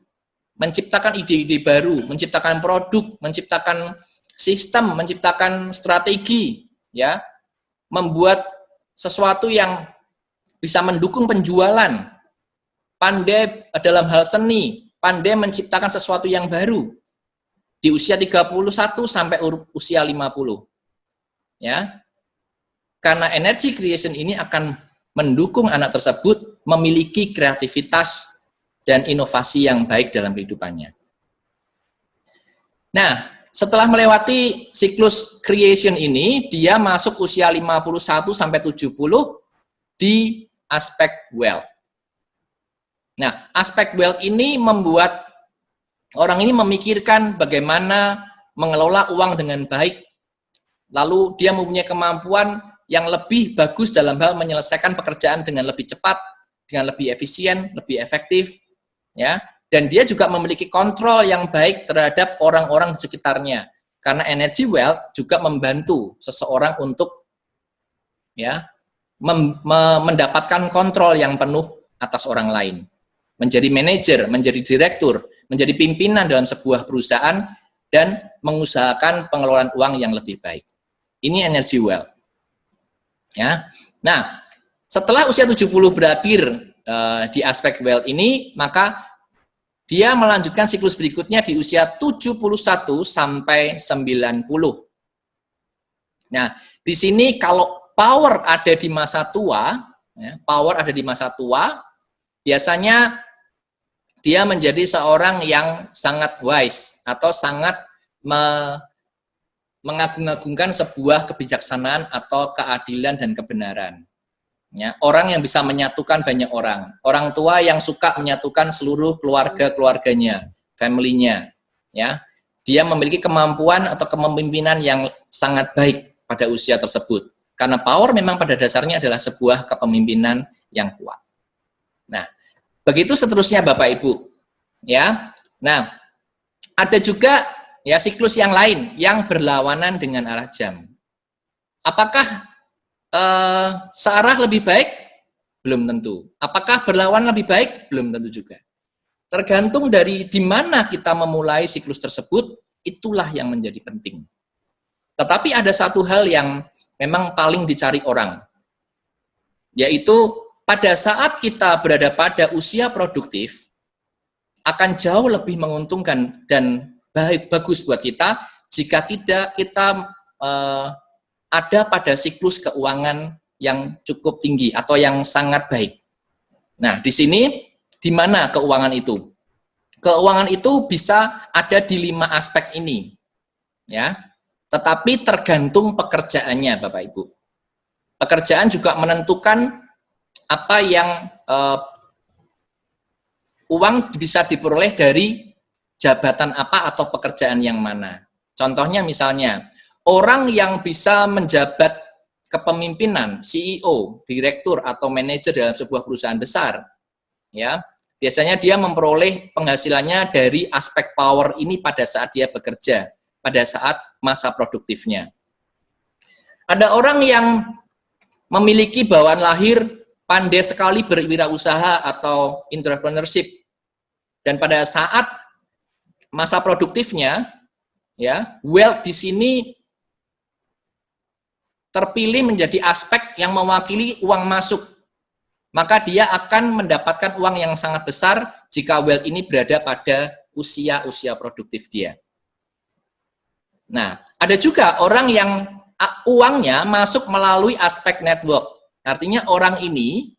menciptakan ide-ide baru, menciptakan produk, menciptakan sistem, menciptakan strategi, ya, membuat sesuatu yang bisa mendukung penjualan, pandai dalam hal seni, pandai menciptakan sesuatu yang baru di usia 31 sampai usia 50. Ya. Karena energy creation ini akan mendukung anak tersebut memiliki kreativitas dan inovasi yang baik dalam kehidupannya. Nah, setelah melewati siklus creation ini, dia masuk usia 51 sampai 70 di aspek wealth. Nah, aspek wealth ini membuat orang ini memikirkan bagaimana mengelola uang dengan baik, lalu dia mempunyai kemampuan yang lebih bagus dalam hal menyelesaikan pekerjaan dengan lebih cepat, dengan lebih efisien, lebih efektif, ya. Dan dia juga memiliki kontrol yang baik terhadap orang-orang di sekitarnya. Karena energy wealth juga membantu seseorang untuk, ya, mendapatkan kontrol yang penuh atas orang lain. Menjadi manajer, menjadi direktur, menjadi pimpinan dalam sebuah perusahaan, dan mengusahakan pengelolaan uang yang lebih baik. Ini energy wealth. Ya. Nah, setelah usia 70 berakhir di aspek wealth ini, maka dia melanjutkan siklus berikutnya di usia 71 sampai 90. Nah, di sini kalau power ada di masa tua, ya, power ada di masa tua, biasanya dia menjadi seorang yang sangat wise atau sangat mengagung-agungkan sebuah kebijaksanaan atau keadilan dan kebenaran. Ya, orang yang bisa menyatukan banyak orang. Orang tua yang suka menyatukan seluruh keluarganya, family-nya. Ya, dia memiliki kemampuan atau kepemimpinan yang sangat baik pada usia tersebut. Karena power memang pada dasarnya adalah sebuah kepemimpinan yang kuat. Nah, begitu seterusnya Bapak Ibu. Ya. Nah, ada juga ya siklus yang lain yang berlawanan dengan arah jam. Apakah searah lebih baik? Belum tentu. Apakah berlawan lebih baik? Belum tentu juga. Tergantung dari di mana kita memulai siklus tersebut, itulah yang menjadi penting. Tetapi ada satu hal yang memang paling dicari orang, yaitu pada saat kita berada pada usia produktif, akan jauh lebih menguntungkan dan bagus buat kita jika kita ada pada siklus keuangan yang cukup tinggi atau yang sangat baik. Nah, di sini di mana keuangan itu? Keuangan itu bisa ada di 5 aspek ini, ya. Tetapi tergantung pekerjaannya, Bapak Ibu. Pekerjaan juga menentukan apa yang uang bisa diperoleh dari jabatan apa atau pekerjaan yang mana. Contohnya misalnya, orang yang bisa menjabat kepemimpinan, CEO, direktur atau manajer dalam sebuah perusahaan besar, ya, biasanya dia memperoleh penghasilannya dari aspek power ini pada saat dia bekerja, pada saat masa produktifnya. Ada orang yang memiliki bawaan lahir pandai sekali berwirausaha atau entrepreneurship, dan pada saat masa produktifnya, ya, wealth di sini terpilih menjadi aspek yang mewakili uang masuk, maka dia akan mendapatkan uang yang sangat besar jika wealth ini berada pada usia produktif dia. Nah, ada juga orang yang uangnya masuk melalui aspek network. Artinya orang ini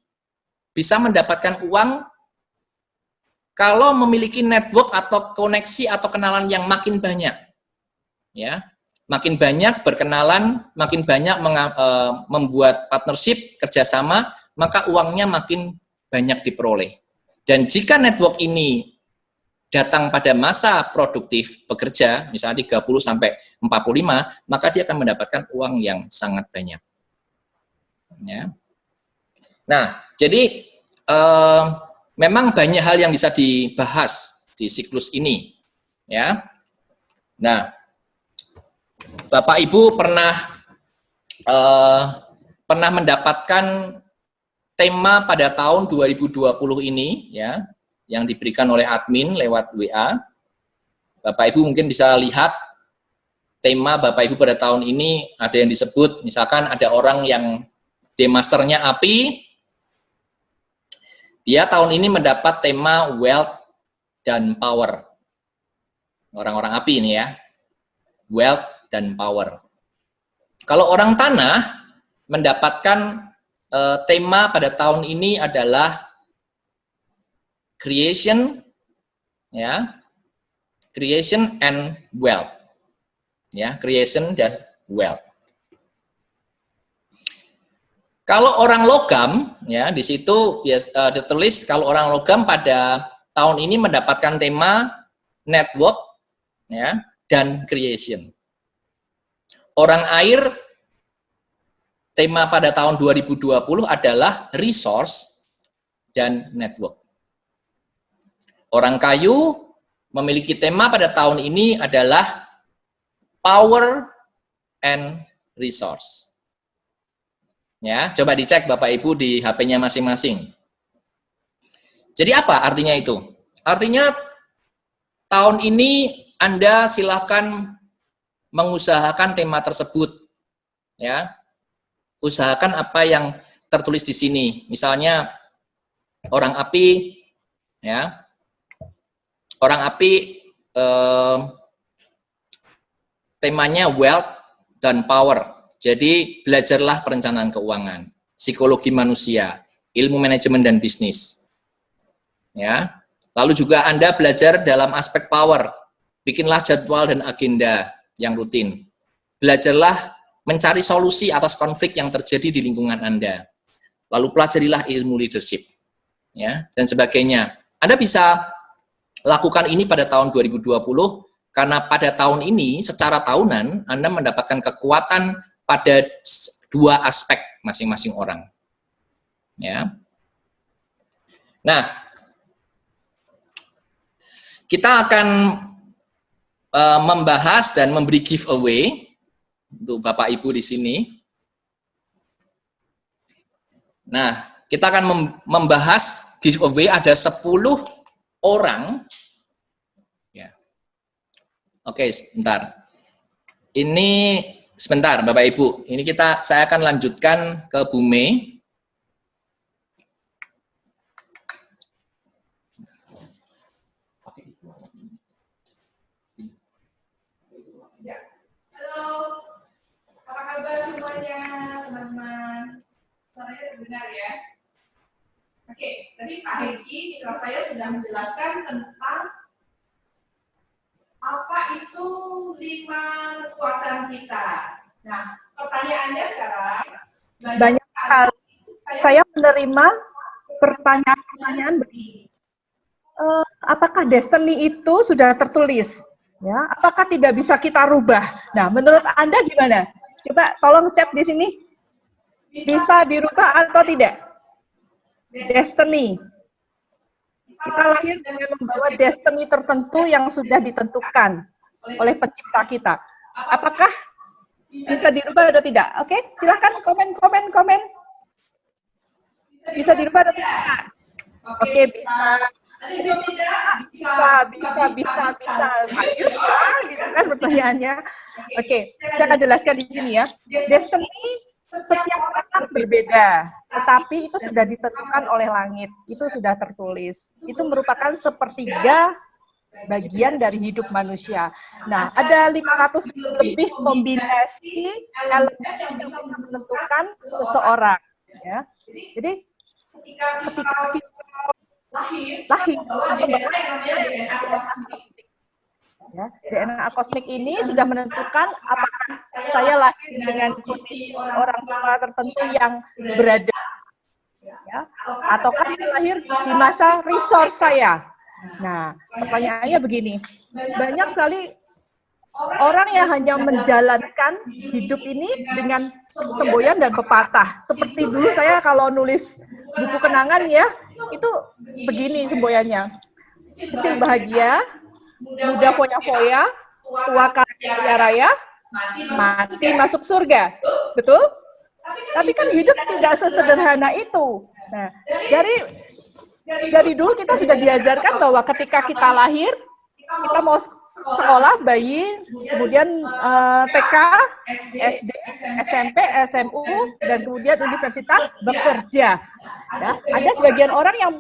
bisa mendapatkan uang kalau memiliki network atau koneksi atau kenalan yang makin banyak. Ya, makin banyak berkenalan, makin banyak membuat partnership, kerjasama, maka uangnya makin banyak diperoleh. Dan jika network ini datang pada masa produktif bekerja, misalnya 30 sampai 45, maka dia akan mendapatkan uang yang sangat banyak. Ya. Nah, jadi memang banyak hal yang bisa dibahas di siklus ini. Ya. Nah, Bapak Ibu pernah mendapatkan tema pada tahun 2020 ini, ya, yang diberikan oleh admin lewat WA. Bapak Ibu mungkin bisa lihat tema Bapak Ibu pada tahun ini ada yang disebut, misalkan ada orang yang D-masternya API, dia tahun ini mendapat tema wealth dan power. Orang-orang API ini ya, wealth dan power. Kalau orang tanah mendapatkan tema pada tahun ini adalah creation, ya, creation and wealth, ya, creation dan wealth. Kalau orang logam, ya, di situ ditulis kalau orang logam pada tahun ini mendapatkan tema network, ya, dan creation. Orang air, tema pada tahun 2020 adalah resource dan network. Orang kayu memiliki tema pada tahun ini adalah power and resource. Ya, coba dicek Bapak Ibu di HP-nya masing-masing. Jadi apa artinya itu? Artinya tahun ini Anda silakan mengusahakan tema tersebut. Ya. Usahakan apa yang tertulis di sini. Misalnya orang api, ya. Orang api temanya wealth dan power. Jadi belajarlah perencanaan keuangan, psikologi manusia, ilmu manajemen dan bisnis. Ya. Lalu juga Anda belajar dalam aspek power. Bikinlah jadwal dan agenda yang rutin. Belajarlah mencari solusi atas konflik yang terjadi di lingkungan Anda. Lalu pelajarilah ilmu leadership, ya, dan sebagainya. Anda bisa lakukan ini pada tahun 2020, karena pada tahun ini secara tahunan Anda mendapatkan kekuatan pada dua aspek masing-masing orang. Ya. Nah, kita akan membahas dan memberi giveaway untuk Bapak Ibu di sini. Nah, kita akan membahas giveaway, ada 10 orang. Ya. Oke, sebentar. Ini sebentar Bapak Ibu. Ini saya akan lanjutkan ke Bu Mei. Halo, apa kabar semuanya, teman-teman? Suaranya terdengar ya? Oke, tadi Pak Heki, mitra saya sudah menjelaskan tentang apa itu 5 kekuatan kita. Nah, pertanyaannya sekarang, banyak kali saya menerima pertanyaan-pertanyaan begini. Apakah destiny itu sudah tertulis? Ya, apakah tidak bisa kita rubah? Nah, menurut Anda gimana? Coba tolong chat di sini. Bisa dirubah atau tidak? Destiny. Kita lahir dengan membawa destiny tertentu yang sudah ditentukan oleh pencipta kita. Apakah bisa dirubah atau tidak? Oke, silakan komen. Bisa dirubah atau tidak? Oke, bisa. Bisa. Bagus, gitu kan pertanyaannya. Oke, saya akan jelaskan di sini ya. Destiny setiap orang berbeda, tetapi itu sudah ditentukan oleh langit. Itu sudah tertulis. Itu merupakan sepertiga bagian dari hidup manusia. Nah, ada 500 lebih kombinasi elemen yang bisa menentukan seseorang. Ya. Jadi, ketika kita lahir membawa DNA yang namanya DNA kosmik. Ya, DNA kosmik ini sudah menentukan apakah saya lahir dengan kondisi orang tua tertentu yang berada, ya, ataukah saya lahir di masa resource saya. Nah, pertanyaannya begini, banyak sekali orang yang hanya menjalankan hidup ini dengan semboyan dan pepatah. Seperti dulu saya kalau nulis buku kenangan ya, itu begini semboyannya. Kecil bahagia, muda foya-foya, tua kaya raya, mati masuk surga. Betul? Tapi kan hidup tidak sesederhana itu. Nah, dari dulu kita sudah diajarkan bahwa ketika kita lahir, kita mau sekolah, bayi, kemudian TK, SD, SMP, SMU, dan kemudian universitas bekerja. Ya, ada sebagian orang yang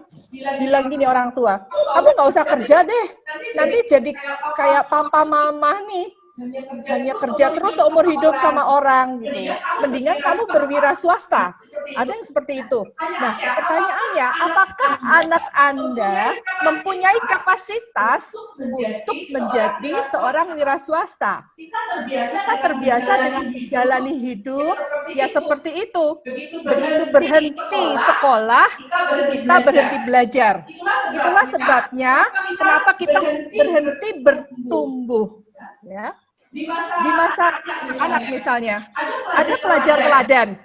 bilang gini, orang tua, kamu nggak usah kerja deh, nanti jadi kayak papa mama nih, hanya kerja terus seumur hidup sama orang gitu. Mendingan kamu berwira swasta. Ada yang seperti itu. Nah, pertanyaannya, apakah anak Anda mempunyai kapasitas untuk menjadi seorang wira swasta? Kita terbiasa dengan menjalani hidup ya seperti itu. Begitu berhenti sekolah, kita berhenti belajar. Itulah sebabnya kenapa kita berhenti bertumbuh. Ya. Di masa anak misalnya, ada pelajar teladan.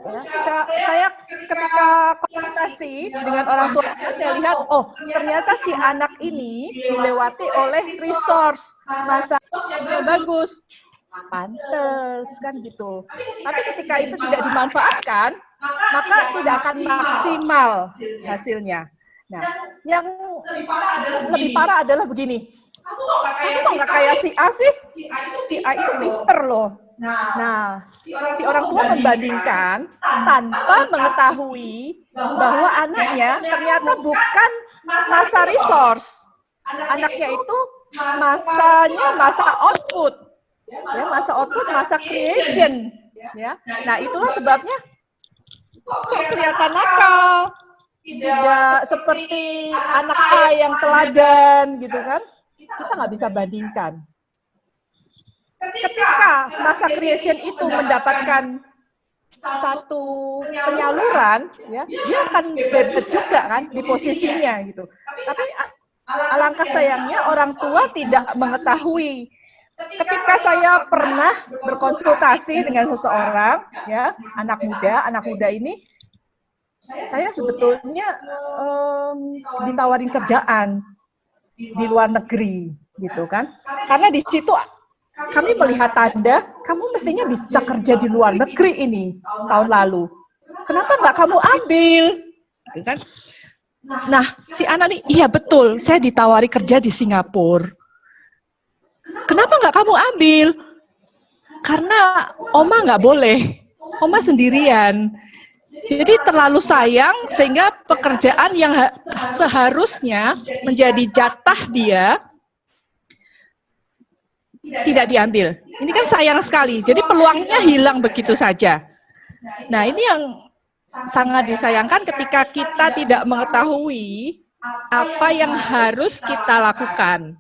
Ya, saya ketika konsultasi dengan orang tua, saya lihat, oh ternyata si anak ini dilewati oleh resource, masa yang bagus, pantes kan gitu. Tapi ketika itu tidak dimanfaatkan, maka tidak akan maksimal hasilnya. Nah, yang lebih parah adalah begini. Kamu kok nggak kayak si A sih? Si A itu pinter loh. Nah, si orang tua membandingkan tanpa mengetahui bahwa anaknya ternyata bukan masa resource. Anaknya itu masanya masa output. Ya, masa output, masa creation. Ya. Nah, itulah sebabnya kok kelihatan nakal. tidak seperti anak A yang teladan gitu kan, kita nggak bisa bandingkan. Ketika masa creation itu mendapatkan satu penyaluran, ya, dia akan bebas juga kan di posisinya gitu. Tapi alangkah sayangnya orang tua tidak mengetahui. Ketika saya pernah berkonsultasi dengan seseorang, ya, anak muda ini, saya sebetulnya ditawarin kerjaan di luar negeri, gitu kan? Karena di situ kami melihat tanda, kamu mestinya bisa kerja di luar negeri ini tahun lalu. Kenapa nggak kamu ambil? Gitu kan? Nah, si anak nih, iya betul, saya ditawari kerja di Singapura. Kenapa nggak kamu ambil? Karena Oma nggak boleh, Oma sendirian. Jadi terlalu sayang sehingga pekerjaan yang seharusnya menjadi jatah dia tidak diambil. Ini kan sayang sekali. Jadi peluangnya hilang begitu saja. Nah, ini yang sangat disayangkan ketika kita tidak mengetahui apa yang harus kita lakukan.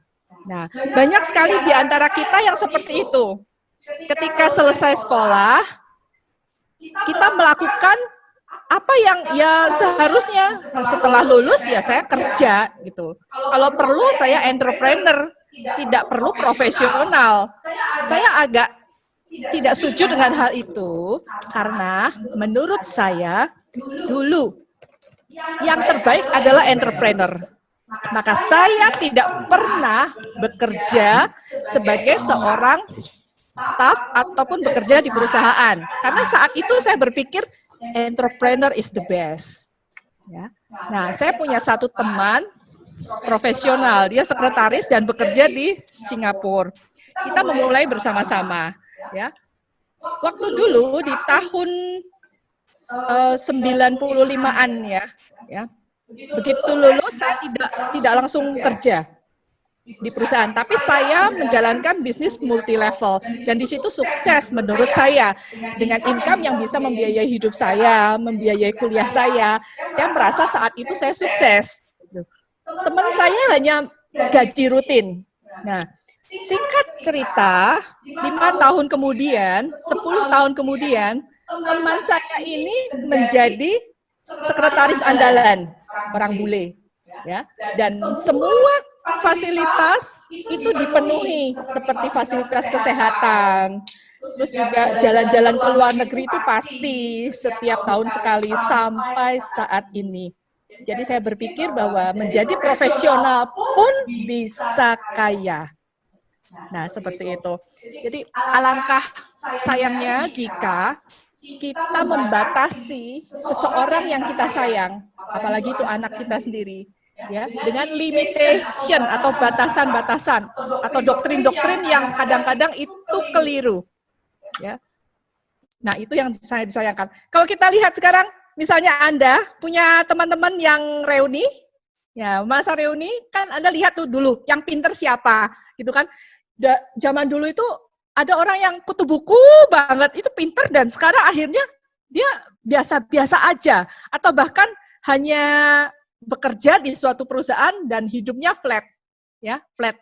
Nah, banyak sekali di antara kita yang seperti itu. Ketika selesai sekolah, kita melakukan apa yang ya seharusnya setelah lulus ya saya kerja gitu. Kalau perlu saya entrepreneur, tidak perlu profesional. Saya agak tidak setuju dengan hal itu karena menurut saya dulu yang terbaik adalah entrepreneur. Maka saya tidak pernah bekerja sebagai seorang staff ataupun bekerja di perusahaan. Karena saat itu saya berpikir entrepreneur is the best. Ya. Nah, saya punya satu teman profesional, dia sekretaris dan bekerja di Singapura. Kita memulai bersama-sama. Ya. Waktu dulu di tahun 95-an ya. Begitu lulus saya tidak langsung kerja di perusahaan, tapi saya menjalankan bisnis multi level dan di situ sukses menurut saya dengan income yang bisa membiayai hidup saya, membiayai kuliah saya. Saya merasa saat itu saya sukses. Teman saya hanya gaji rutin. Nah, singkat cerita, 5 tahun kemudian, 10 tahun kemudian, teman saya ini menjadi sekretaris andalan orang bule, ya. Dan semua fasilitas itu dipenuhi seperti fasilitas kesehatan, terus juga jalan-jalan ke luar negeri itu pasti setiap tahun sekali sampai saat ini. Jadi saya berpikir bahwa menjadi profesional pun bisa kaya. Nah, seperti itu. Jadi alangkah sayangnya jika kita membatasi seseorang yang kita sayang, apalagi itu anak kita sendiri, ya, dengan limitation atau batasan-batasan atau doktrin-doktrin yang kadang-kadang itu keliru, ya. Nah, itu yang saya disayangkan. Kalau kita lihat sekarang, misalnya Anda punya teman-teman yang reuni, ya, masa reuni kan Anda lihat tuh dulu yang pinter siapa, gitu kan? Zaman dulu itu ada orang yang kutu buku banget, itu pinter dan sekarang akhirnya dia biasa-biasa aja atau bahkan hanya bekerja di suatu perusahaan dan hidupnya flat, ya, flat.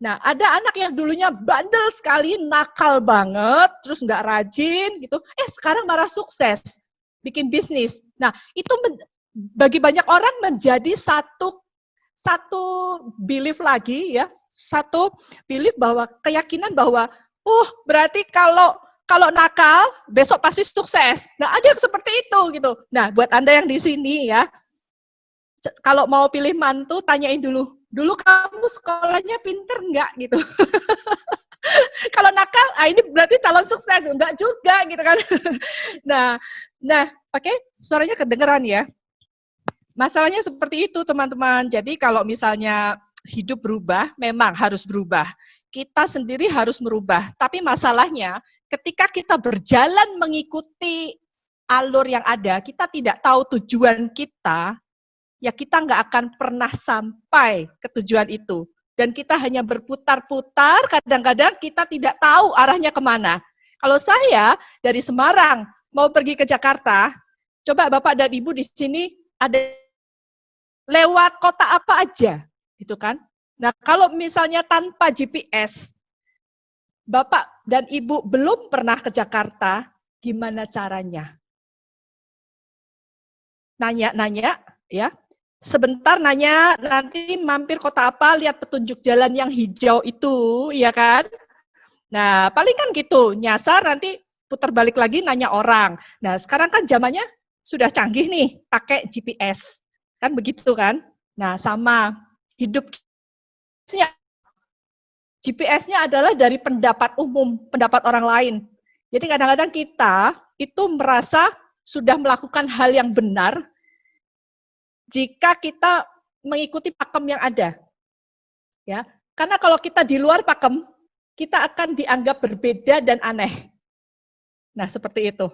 Nah, ada anak yang dulunya bandel sekali, nakal banget, terus nggak rajin gitu, sekarang malah sukses, bikin bisnis. Nah, itu bagi banyak orang menjadi satu belief lagi, ya, satu belief bahwa keyakinan bahwa berarti kalau nakal besok pasti sukses. Nah, ada yang seperti itu gitu. Nah, buat Anda yang di sini ya, kalau mau pilih mantu tanyain dulu kamu sekolahnya pinter nggak gitu. Kalau nakal, ini berarti calon sukses, enggak juga gitu kan. Nah, oke, suaranya kedengeran ya. Masalahnya seperti itu teman-teman. Jadi kalau misalnya hidup berubah, memang harus berubah. Kita sendiri harus merubah. Tapi masalahnya ketika kita berjalan mengikuti alur yang ada, kita tidak tahu tujuan kita, ya kita nggak akan pernah sampai ke tujuan itu. Dan kita hanya berputar-putar, kadang-kadang kita tidak tahu arahnya kemana. Kalau saya dari Semarang mau pergi ke Jakarta, coba Bapak dan Ibu di sini ada lewat kota apa aja, gitu kan. Nah, kalau misalnya tanpa GPS, Bapak dan Ibu belum pernah ke Jakarta, gimana caranya? Nanya-nanya, ya. Sebentar nanya, nanti mampir kota apa, lihat petunjuk jalan yang hijau itu, ya kan? Nah, paling kan gitu, nyasar nanti putar balik lagi nanya orang. Nah, sekarang kan zamannya sudah canggih nih, pakai GPS. Kan begitu kan? Nah, sama hidup GPS-nya adalah dari pendapat umum, pendapat orang lain. Jadi kadang-kadang kita itu merasa sudah melakukan hal yang benar jika kita mengikuti pakem yang ada. Ya, karena kalau kita di luar pakem, kita akan dianggap berbeda dan aneh. Nah, seperti itu.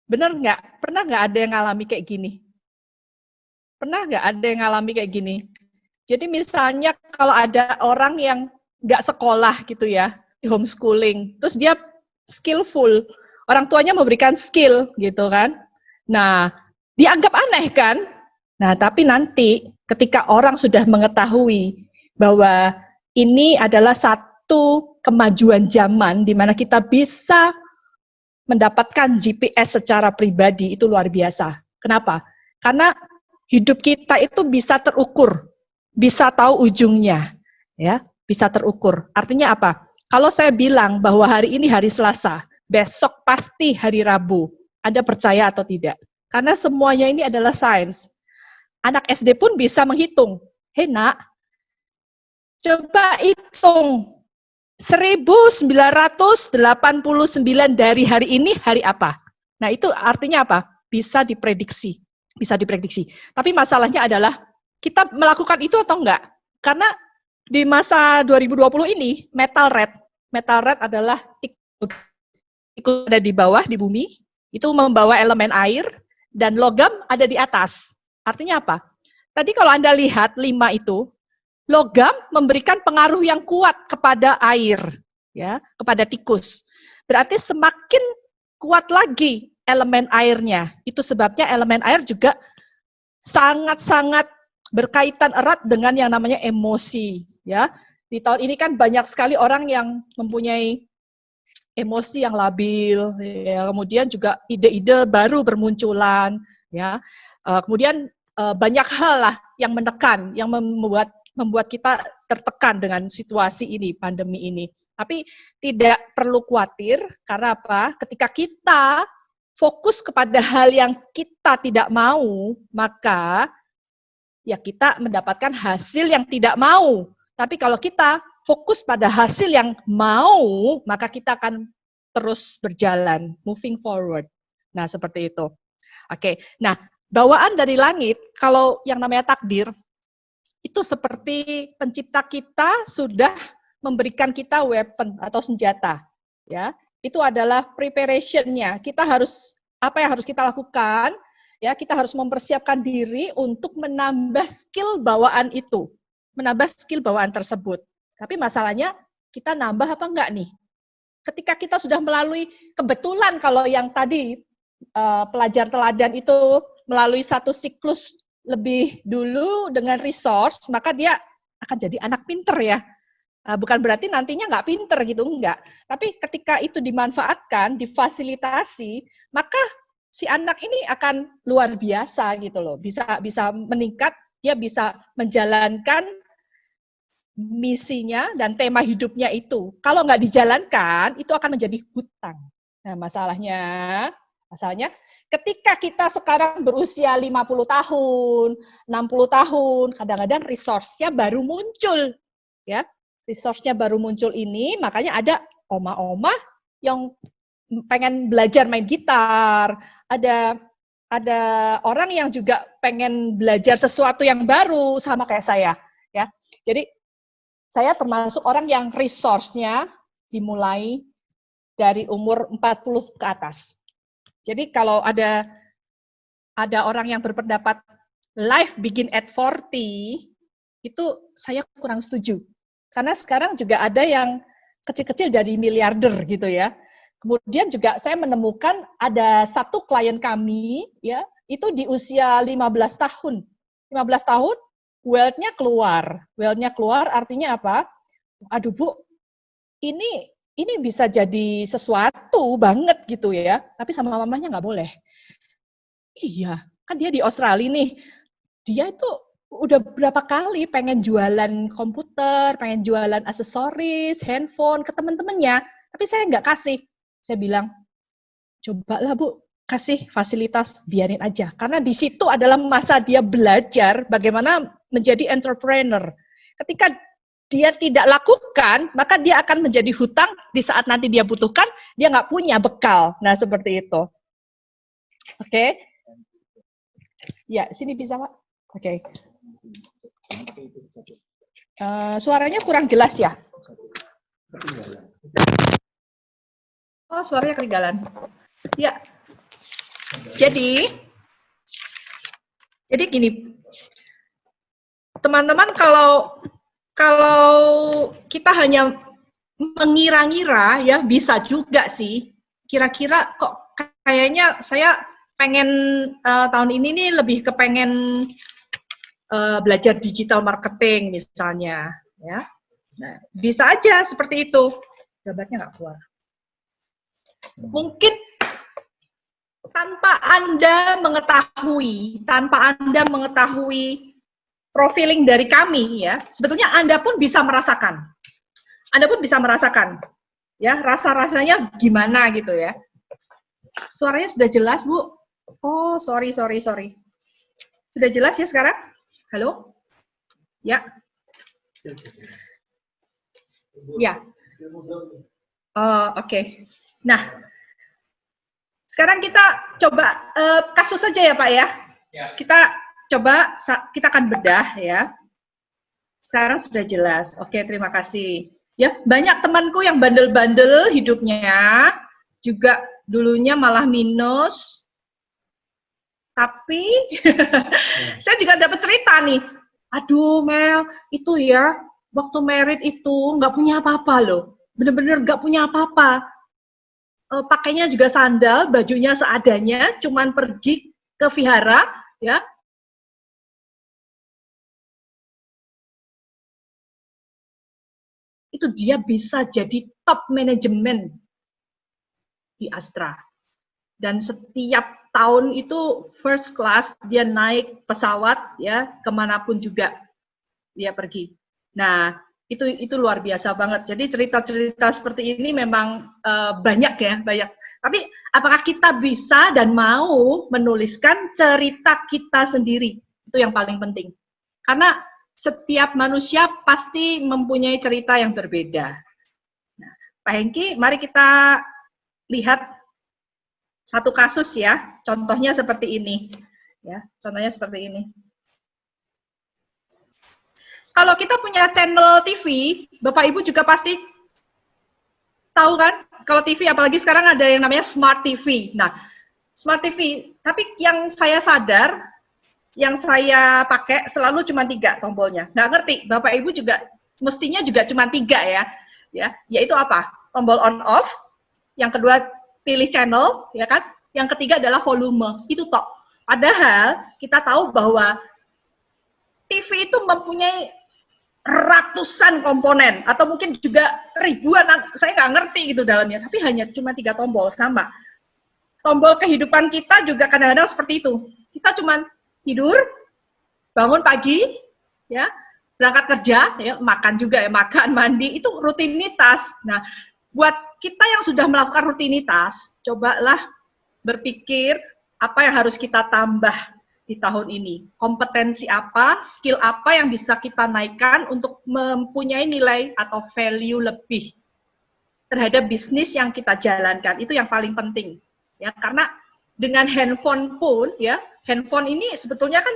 Benar nggak? Pernah nggak ada yang ngalami kayak gini? Pernah nggak ada yang ngalami kayak gini? Jadi misalnya kalau ada orang yang nggak sekolah gitu ya, di homeschooling, terus dia skillful, orang tuanya memberikan skill gitu kan. Nah, dianggap aneh kan? Nah, tapi nanti ketika orang sudah mengetahui bahwa ini adalah satu kemajuan zaman di mana kita bisa mendapatkan GPS secara pribadi, itu luar biasa. Kenapa? Karena hidup kita itu bisa terukur, bisa tahu ujungnya, ya, bisa terukur. Artinya apa? Kalau saya bilang bahwa hari ini hari Selasa, besok pasti hari Rabu, Anda percaya atau tidak? Karena semuanya ini adalah sains. Anak SD pun bisa menghitung. Hei nak, coba hitung 1989 dari hari ini hari apa? Nah, itu artinya apa? Bisa diprediksi. Bisa diprediksi. Tapi masalahnya adalah kita melakukan itu atau enggak? Karena di masa 2020 ini metal red adalah tikus ada di bawah di bumi, itu membawa elemen air dan logam ada di atas. Artinya apa? Tadi kalau Anda lihat 5 itu, logam memberikan pengaruh yang kuat kepada air, ya, kepada tikus. Berarti semakin kuat lagi elemen airnya. Itu sebabnya elemen air juga sangat-sangat berkaitan erat dengan yang namanya emosi, ya. Di tahun ini kan banyak sekali orang yang mempunyai emosi yang labil, ya. Kemudian juga ide-ide baru bermunculan, ya. Kemudian banyak hal lah yang menekan, yang membuat kita tertekan dengan situasi ini, pandemi ini. Tapi tidak perlu khawatir, karena apa? Ketika kita fokus kepada hal yang kita tidak mau, maka ya kita mendapatkan hasil yang tidak mau. Tapi kalau kita fokus pada hasil yang mau, maka kita akan terus berjalan, moving forward. Nah, seperti itu. Oke, nah bawaan dari langit, kalau yang namanya takdir, itu seperti pencipta kita sudah memberikan kita weapon atau senjata, ya. Itu adalah preparation-nya. Kita harus, apa yang harus kita lakukan? Ya, kita harus mempersiapkan diri untuk menambah skill bawaan itu, menambah skill bawaan tersebut. Tapi masalahnya kita nambah apa enggak nih? Ketika kita sudah melalui, kebetulan kalau yang tadi pelajar teladan itu melalui satu siklus lebih dulu dengan resource, maka dia akan jadi anak pinter ya. Bukan berarti nantinya nggak pinter gitu, enggak. Tapi ketika itu dimanfaatkan, difasilitasi, maka si anak ini akan luar biasa gitu loh. Bisa meningkat, dia bisa menjalankan misinya dan tema hidupnya itu. Kalau nggak dijalankan, itu akan menjadi hutang. Nah, masalahnya ketika kita sekarang berusia 50 tahun, 60 tahun, kadang-kadang resource-nya baru muncul. Ya, resource-nya baru muncul ini, makanya ada oma-oma yang pengen belajar main gitar, ada orang yang juga pengen belajar sesuatu yang baru sama kayak saya, ya. Jadi saya termasuk orang yang resource-nya dimulai dari umur 40 ke atas. Jadi kalau ada orang yang berpendapat life begin at 40, itu saya kurang setuju. Karena sekarang juga ada yang kecil-kecil jadi miliarder gitu ya. Kemudian juga saya menemukan ada satu klien kami, ya, itu di usia 15 tahun. 15 tahun, wealth-nya keluar. Wealth-nya keluar artinya apa? Aduh Bu, ini bisa jadi sesuatu banget gitu ya, tapi sama mamanya nggak boleh. Iya, kan dia di Australia nih. Dia itu udah berapa kali pengen jualan komputer, pengen jualan aksesoris, handphone ke teman-temannya, tapi saya nggak kasih. Saya bilang, cobalah Bu, kasih fasilitas, biarin aja. Karena di situ adalah masa dia belajar bagaimana menjadi entrepreneur. Ketika dia tidak lakukan, maka dia akan menjadi hutang di saat nanti dia butuhkan, dia nggak punya bekal. Nah, seperti itu. Oke. Ya, sini bisa, Pak. Oke. Suaranya kurang jelas ya? Oh, suaranya ketinggalan. Ya. Jadi gini, teman-teman, kalau kita hanya mengira-ngira ya, bisa juga sih. Kira-kira kok kayaknya saya pengen tahun ini nih lebih kepengen belajar digital marketing misalnya, ya. Nah, bisa aja seperti itu. Gambarnya nggak keluar. Mungkin tanpa Anda mengetahui profiling dari kami ya, sebetulnya Anda pun bisa merasakan. Ya, rasa-rasanya gimana gitu ya. Suaranya sudah jelas, Bu? Oh, sorry. Sudah jelas ya sekarang? Halo? Ya. Ya. Oke. Nah, sekarang kita coba kasus saja ya Pak ya. Kita coba, kita akan bedah ya. Sekarang sudah jelas. Oke, terima kasih. Ya, banyak temanku yang bandel-bandel hidupnya, juga dulunya malah minus. Tapi saya juga dapat cerita nih. Aduh Mel, itu ya, waktu merit itu nggak punya apa-apa loh. Bener-bener nggak punya apa-apa. Pakainya juga sandal, bajunya seadanya, cuman pergi ke vihara, ya. Itu dia bisa jadi top manajemen di Astra. Dan setiap tahun itu first class, dia naik pesawat, ya, kemanapun juga dia pergi. Nah, itu luar biasa banget. Jadi cerita-cerita seperti ini memang banyak ya, banyak. Tapi apakah kita bisa dan mau menuliskan cerita kita sendiri? Itu yang paling penting. Karena setiap manusia pasti mempunyai cerita yang berbeda. Nah, Pak Hengki, mari kita lihat satu kasus ya. Contohnya seperti ini. Ya, contohnya seperti ini. Kalau kita punya channel TV, Bapak Ibu juga pasti tahu kan, kalau TV apalagi sekarang ada yang namanya Smart TV. Nah, Smart TV, tapi yang saya sadar, yang saya pakai selalu cuma 3 tombolnya. Nggak ngerti, Bapak Ibu juga mestinya juga cuma 3 ya, yaitu apa? Tombol on off, yang kedua pilih channel, ya kan? Yang ketiga adalah volume, itu tok. Padahal kita tahu bahwa TV itu mempunyai ratusan komponen atau mungkin juga ribuan, saya nggak ngerti gitu dalamnya, tapi hanya cuma 3 tombol. Sama tombol kehidupan kita juga kadang-kadang seperti itu. Kita cuma tidur, bangun pagi, ya, berangkat kerja, ya, makan juga ya, makan, mandi, itu rutinitas. Nah, buat kita yang sudah melakukan rutinitas, cobalah berpikir apa yang harus kita tambah di tahun ini. Kompetensi apa, skill apa yang bisa kita naikkan untuk mempunyai nilai atau value lebih terhadap bisnis yang kita jalankan. Itu yang paling penting. Ya, karena dengan handphone pun, ya, handphone ini sebetulnya kan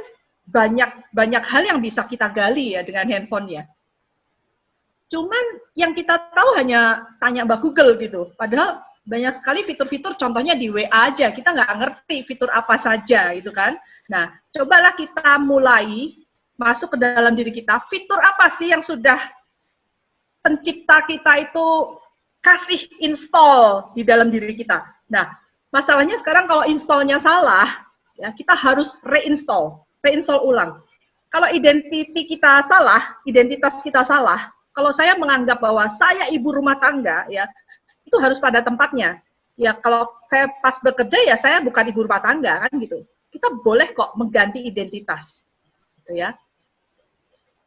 banyak hal yang bisa kita gali ya dengan handphone ya. Cuman yang kita tahu hanya tanya Mbak Google gitu. Padahal banyak sekali fitur-fitur, contohnya di WA aja, kita nggak ngerti fitur apa saja gitu kan. Nah, cobalah kita mulai masuk ke dalam diri kita, fitur apa sih yang sudah pencipta kita itu kasih install di dalam diri kita. Nah, masalahnya sekarang kalau installnya salah, ya kita harus reinstall ulang. kalau identitas kita salah, kalau saya menganggap bahwa saya ibu rumah tangga, ya, itu harus pada tempatnya. Ya, kalau saya pas bekerja, ya saya bukan ibu rumah tangga, kan gitu. Kita boleh kok mengganti identitas, gitu ya.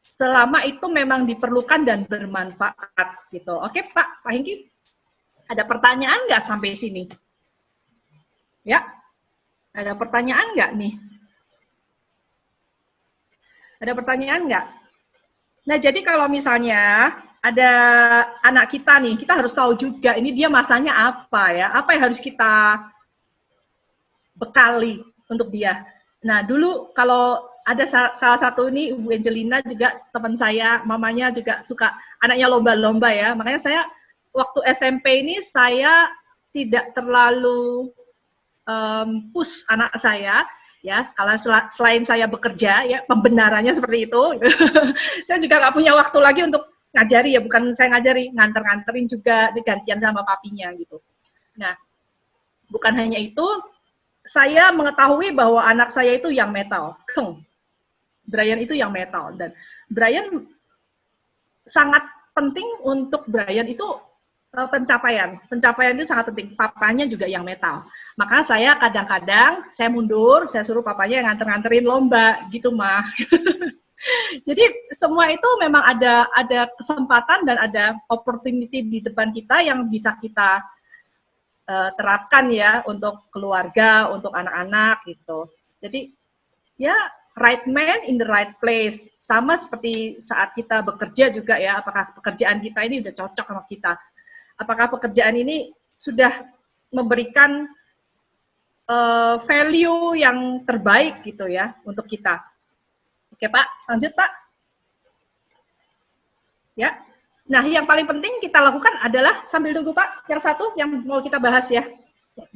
Selama itu memang diperlukan dan bermanfaat, gitu. Oke, Pak Hengki, ada pertanyaan nggak sampai sini? Ya, ada pertanyaan nggak nih? Ada pertanyaan nggak? Nah, jadi kalau misalnya ada anak kita nih, kita harus tahu juga ini dia masanya apa ya, apa yang harus kita bekali untuk dia. Nah, dulu kalau ada salah satu ini, Ibu Angelina juga teman saya, mamanya juga suka anaknya lomba-lomba ya, makanya saya waktu SMP ini saya tidak terlalu push anak saya, ya, kalau selain saya bekerja, ya, pembenarannya seperti itu, saya juga nggak punya waktu lagi untuk ngajari, ya, bukan saya ngajari, nganter-nganterin juga, digantian sama papinya, gitu. Nah, bukan hanya itu, saya mengetahui bahwa anak saya itu yang metal, Brian itu yang metal, dan Brian sangat penting untuk Brian itu pencapaian itu sangat penting. Papanya juga yang metal. Maka saya kadang-kadang saya mundur, saya suruh papanya yang nganter-nganterin lomba gitu, mah. Jadi semua itu memang ada kesempatan dan ada opportunity di depan kita yang bisa kita terapkan ya untuk keluarga, untuk anak-anak gitu. Jadi ya right man in the right place. Sama seperti saat kita bekerja juga ya, apakah pekerjaan kita ini udah cocok sama kita. Apakah pekerjaan ini sudah memberikan value yang terbaik gitu ya untuk kita. Oke Pak, lanjut Pak. Ya, nah yang paling penting kita lakukan adalah sambil nunggu Pak, yang satu yang mau kita bahas ya,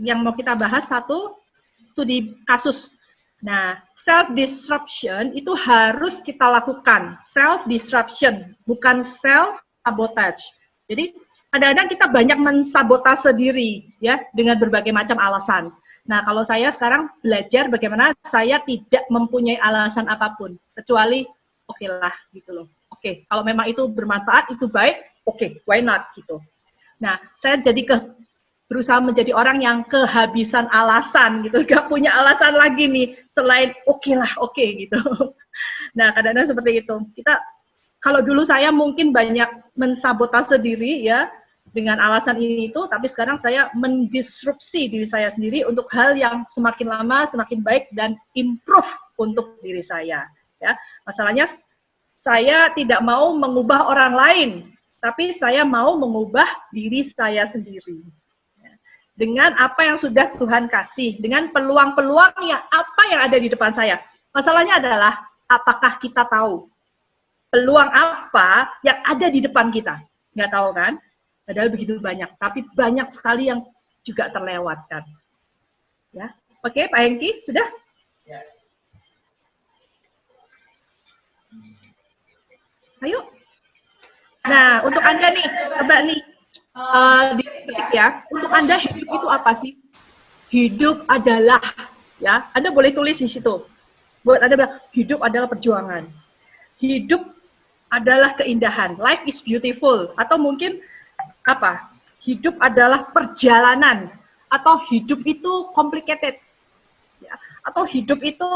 yang mau kita bahas satu studi kasus. Nah, self disruption itu harus kita lakukan, self disruption bukan self sabotage. Jadi kadang-kadang kita banyak mensabotase diri ya dengan berbagai macam alasan. Nah, kalau saya sekarang belajar bagaimana saya tidak mempunyai alasan apapun kecuali oke lah gitu loh. Oke, kalau memang itu bermanfaat, itu baik, oke, why not gitu. Nah, saya jadi berusaha menjadi orang yang kehabisan alasan gitu, gak punya alasan lagi nih selain oke lah, oke gitu. Nah, kadang-kadang seperti itu. Kita kalau dulu saya mungkin banyak mensabotase diri ya dengan alasan ini itu, tapi sekarang saya mendisrupsi diri saya sendiri untuk hal yang semakin lama semakin baik dan improve untuk diri saya. Ya, masalahnya saya tidak mau mengubah orang lain, tapi saya mau mengubah diri saya sendiri. Dengan apa yang sudah Tuhan kasih, dengan peluang-peluang yang apa yang ada di depan saya. Masalahnya adalah apakah kita tahu peluang apa yang ada di depan kita? Nggak tahu kan? Padahal begitu banyak, tapi banyak sekali yang juga terlewatkan. Ya, oke, Pak Hengki, sudah? Ya. Ayo. Nah, untuk Anda nih, coba nih, ya, untuk Anda hidup itu apa sih? Hidup adalah, ya, Anda boleh tulis di situ. Buat Anda bilang, hidup adalah perjuangan. Hidup adalah keindahan. Life is beautiful. Atau mungkin apa? Hidup adalah perjalanan, atau hidup itu complicated, ya. Atau hidup itu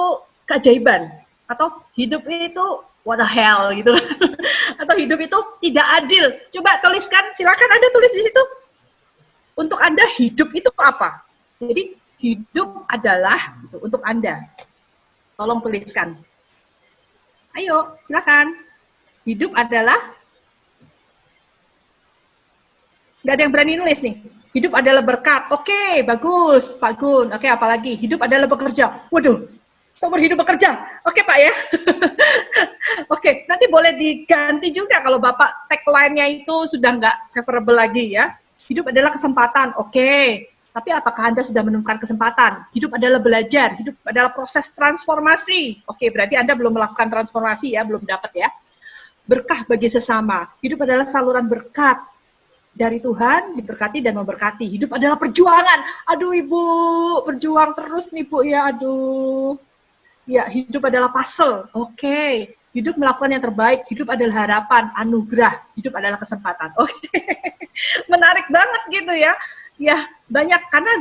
keajaiban, atau hidup itu what the hell gitu, atau hidup itu tidak adil. Coba tuliskan, silakan Anda tulis di situ. Untuk Anda hidup itu apa? Jadi hidup adalah gitu, untuk Anda. Tolong tuliskan. Ayo, silakan. Hidup adalah. Nggak ada yang berani nulis nih. Hidup adalah berkat. Oke, bagus, Pak Gun. Oke, apalagi? Hidup adalah bekerja. Waduh, seumur hidup bekerja. Oke, Pak ya. Oke, nanti boleh diganti juga kalau Bapak tagline-nya itu sudah nggak favorable lagi ya. Hidup adalah kesempatan. Oke, tapi apakah Anda sudah menemukan kesempatan? Hidup adalah belajar. Hidup adalah proses transformasi. Oke, berarti Anda belum melakukan transformasi ya, belum dapat ya. Berkah bagi sesama. Hidup adalah saluran berkat dari Tuhan, diberkati dan memberkati. Hidup adalah perjuangan. Aduh Ibu, berjuang terus nih Bu ya, aduh. Ya, hidup adalah puzzle. Oke. Hidup melakukan yang terbaik. Hidup adalah harapan, anugerah. Hidup adalah kesempatan. Oke. Menarik banget gitu ya. Ya, banyak karena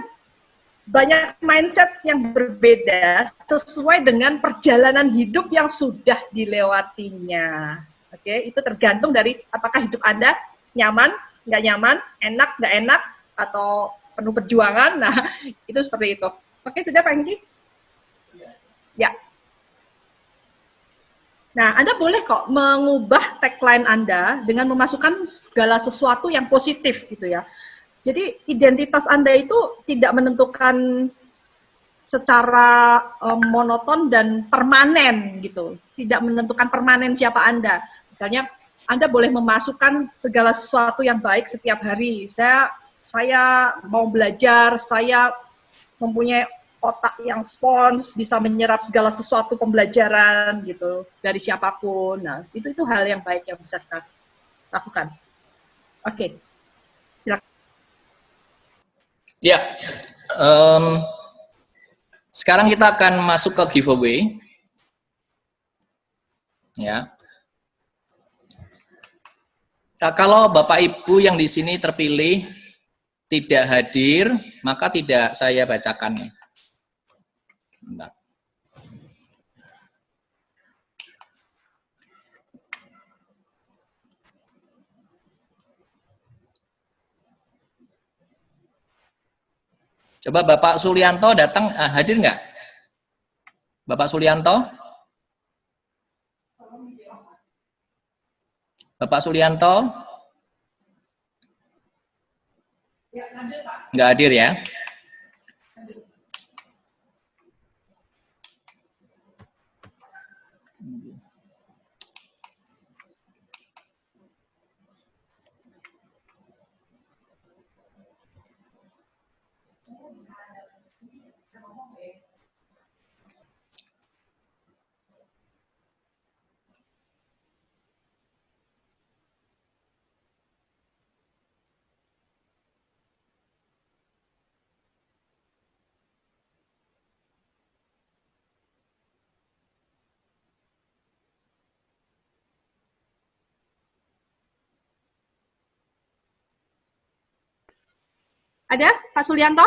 banyak mindset yang berbeda sesuai dengan perjalanan hidup yang sudah dilewatinya. Oke, itu tergantung dari apakah hidup Anda nyaman, nggak nyaman, enak, nggak enak, atau penuh perjuangan. Nah, itu seperti itu. Oke, sudah Pak Hengki? Ya. Nah, Anda boleh kok mengubah tagline Anda dengan memasukkan segala sesuatu yang positif gitu ya. Jadi identitas Anda itu tidak menentukan secara monoton dan permanen gitu. Tidak menentukan permanen siapa Anda. Misalnya Anda boleh memasukkan segala sesuatu yang baik setiap hari. Saya mau belajar, saya mempunyai otak yang spons, bisa menyerap segala sesuatu pembelajaran gitu dari siapapun. Nah, itu hal yang baik yang bisa kita lakukan. Oke. Silakan. Ya, sekarang kita akan masuk ke giveaway. Ya, nah, kalau Bapak Ibu yang di sini terpilih tidak hadir, maka tidak saya bacakan. Bentar. Coba Bapak Sulianto datang, hadir nggak? Bapak Sulianto? Bapak Sulianto? Nggak hadir ya? Ada Pak Sulianto?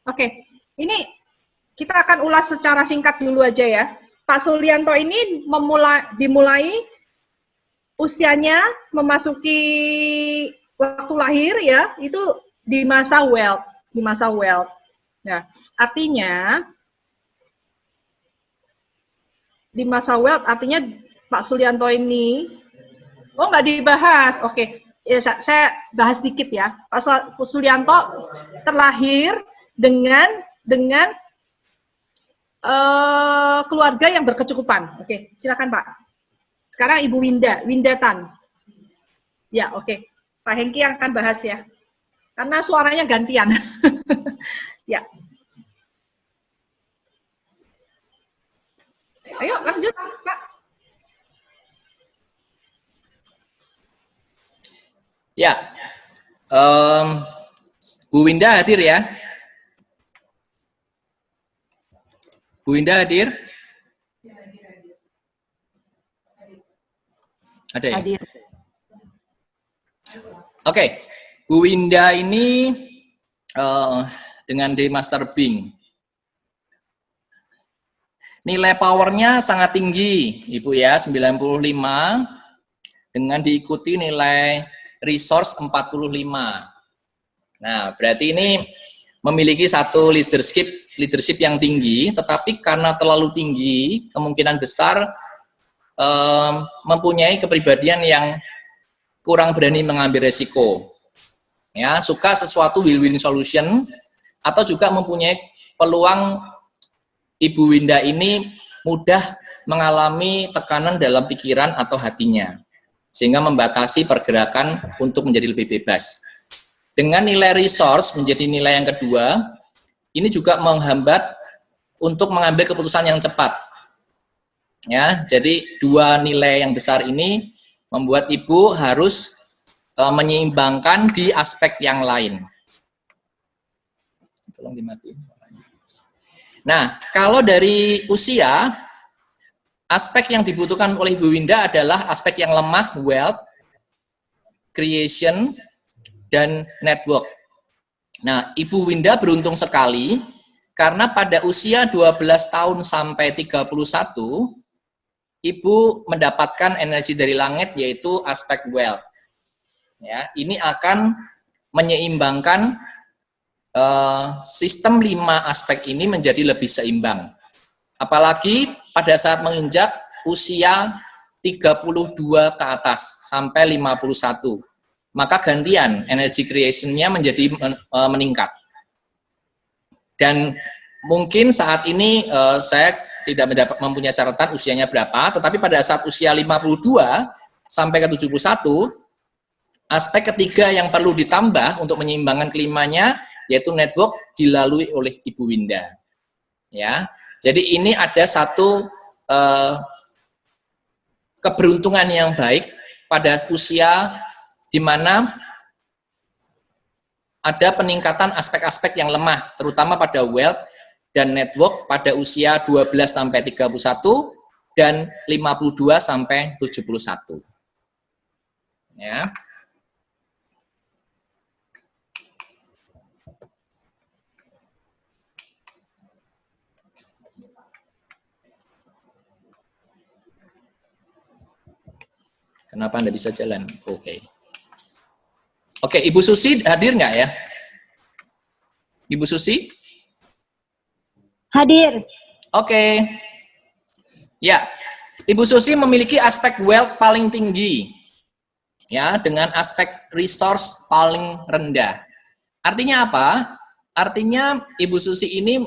Oke. Ini kita akan ulas secara singkat dulu aja ya. Pak Sulianto ini dimulai usianya memasuki waktu lahir ya, itu di masa wealth. Nah, artinya di masa wealth artinya Pak Sulianto ini nggak dibahas. Oke. Ya, saya bahas dikit ya. Pak Sulianto terlahir dengan keluarga yang berkecukupan. Oke, silakan Pak. Sekarang Ibu Winda Tan. Ya, oke. Pak Hengki yang akan bahas ya. Karena suaranya gantian. Ya. Ayo lanjut, Pak. Ya. Bu Winda hadir ya? Bu Winda hadir? Ada ya? Hadir. Oke, Bu Winda ini dengan D Master Bing. Nilai powernya sangat tinggi, Ibu ya, 95, dengan diikuti nilai resource 45. Nah, berarti ini memiliki satu leadership yang tinggi, tetapi karena terlalu tinggi, kemungkinan besar mempunyai kepribadian yang kurang berani mengambil resiko. Ya, suka sesuatu win-win solution, atau juga mempunyai peluang Ibu Winda ini mudah mengalami tekanan dalam pikiran atau hatinya, sehingga membatasi pergerakan untuk menjadi lebih bebas. Dengan nilai resource menjadi nilai yang kedua, ini juga menghambat untuk mengambil keputusan yang cepat. Ya, jadi dua nilai yang besar ini membuat Ibu harus menyeimbangkan di aspek yang lain. Tolong dimatiin. Nah, kalau dari usia, aspek yang dibutuhkan oleh Ibu Winda adalah aspek yang lemah, wealth, creation, dan network. Nah, Ibu Winda beruntung sekali, karena pada usia 12 tahun sampai 31, Ibu mendapatkan energi dari langit, yaitu aspek wealth. Ya, ini akan menyeimbangkan sistem 5 aspek ini menjadi lebih seimbang. Apalagi pada saat menginjak usia 32 ke atas sampai 51. Maka gantian energy creation-nya menjadi meningkat. Dan mungkin saat ini saya tidak mempunyai catatan usianya berapa, tetapi pada saat usia 52 sampai ke 71, aspek ketiga yang perlu ditambah untuk menyeimbangkan kelimanya, yaitu network dilalui oleh Ibu Winda. Ya, jadi ini ada satu keberuntungan yang baik pada usia di mana ada peningkatan aspek-aspek yang lemah, terutama pada wealth dan network pada usia 12 sampai 31 dan 52 sampai 71. Ya. Kenapa Anda bisa jalan? Oke. Oke, Ibu Susi hadir nggak ya? Ibu Susi? Hadir. Oke. Ya, Ibu Susi memiliki aspek wealth paling tinggi. Ya, dengan aspek resource paling rendah. Artinya apa? Artinya Ibu Susi ini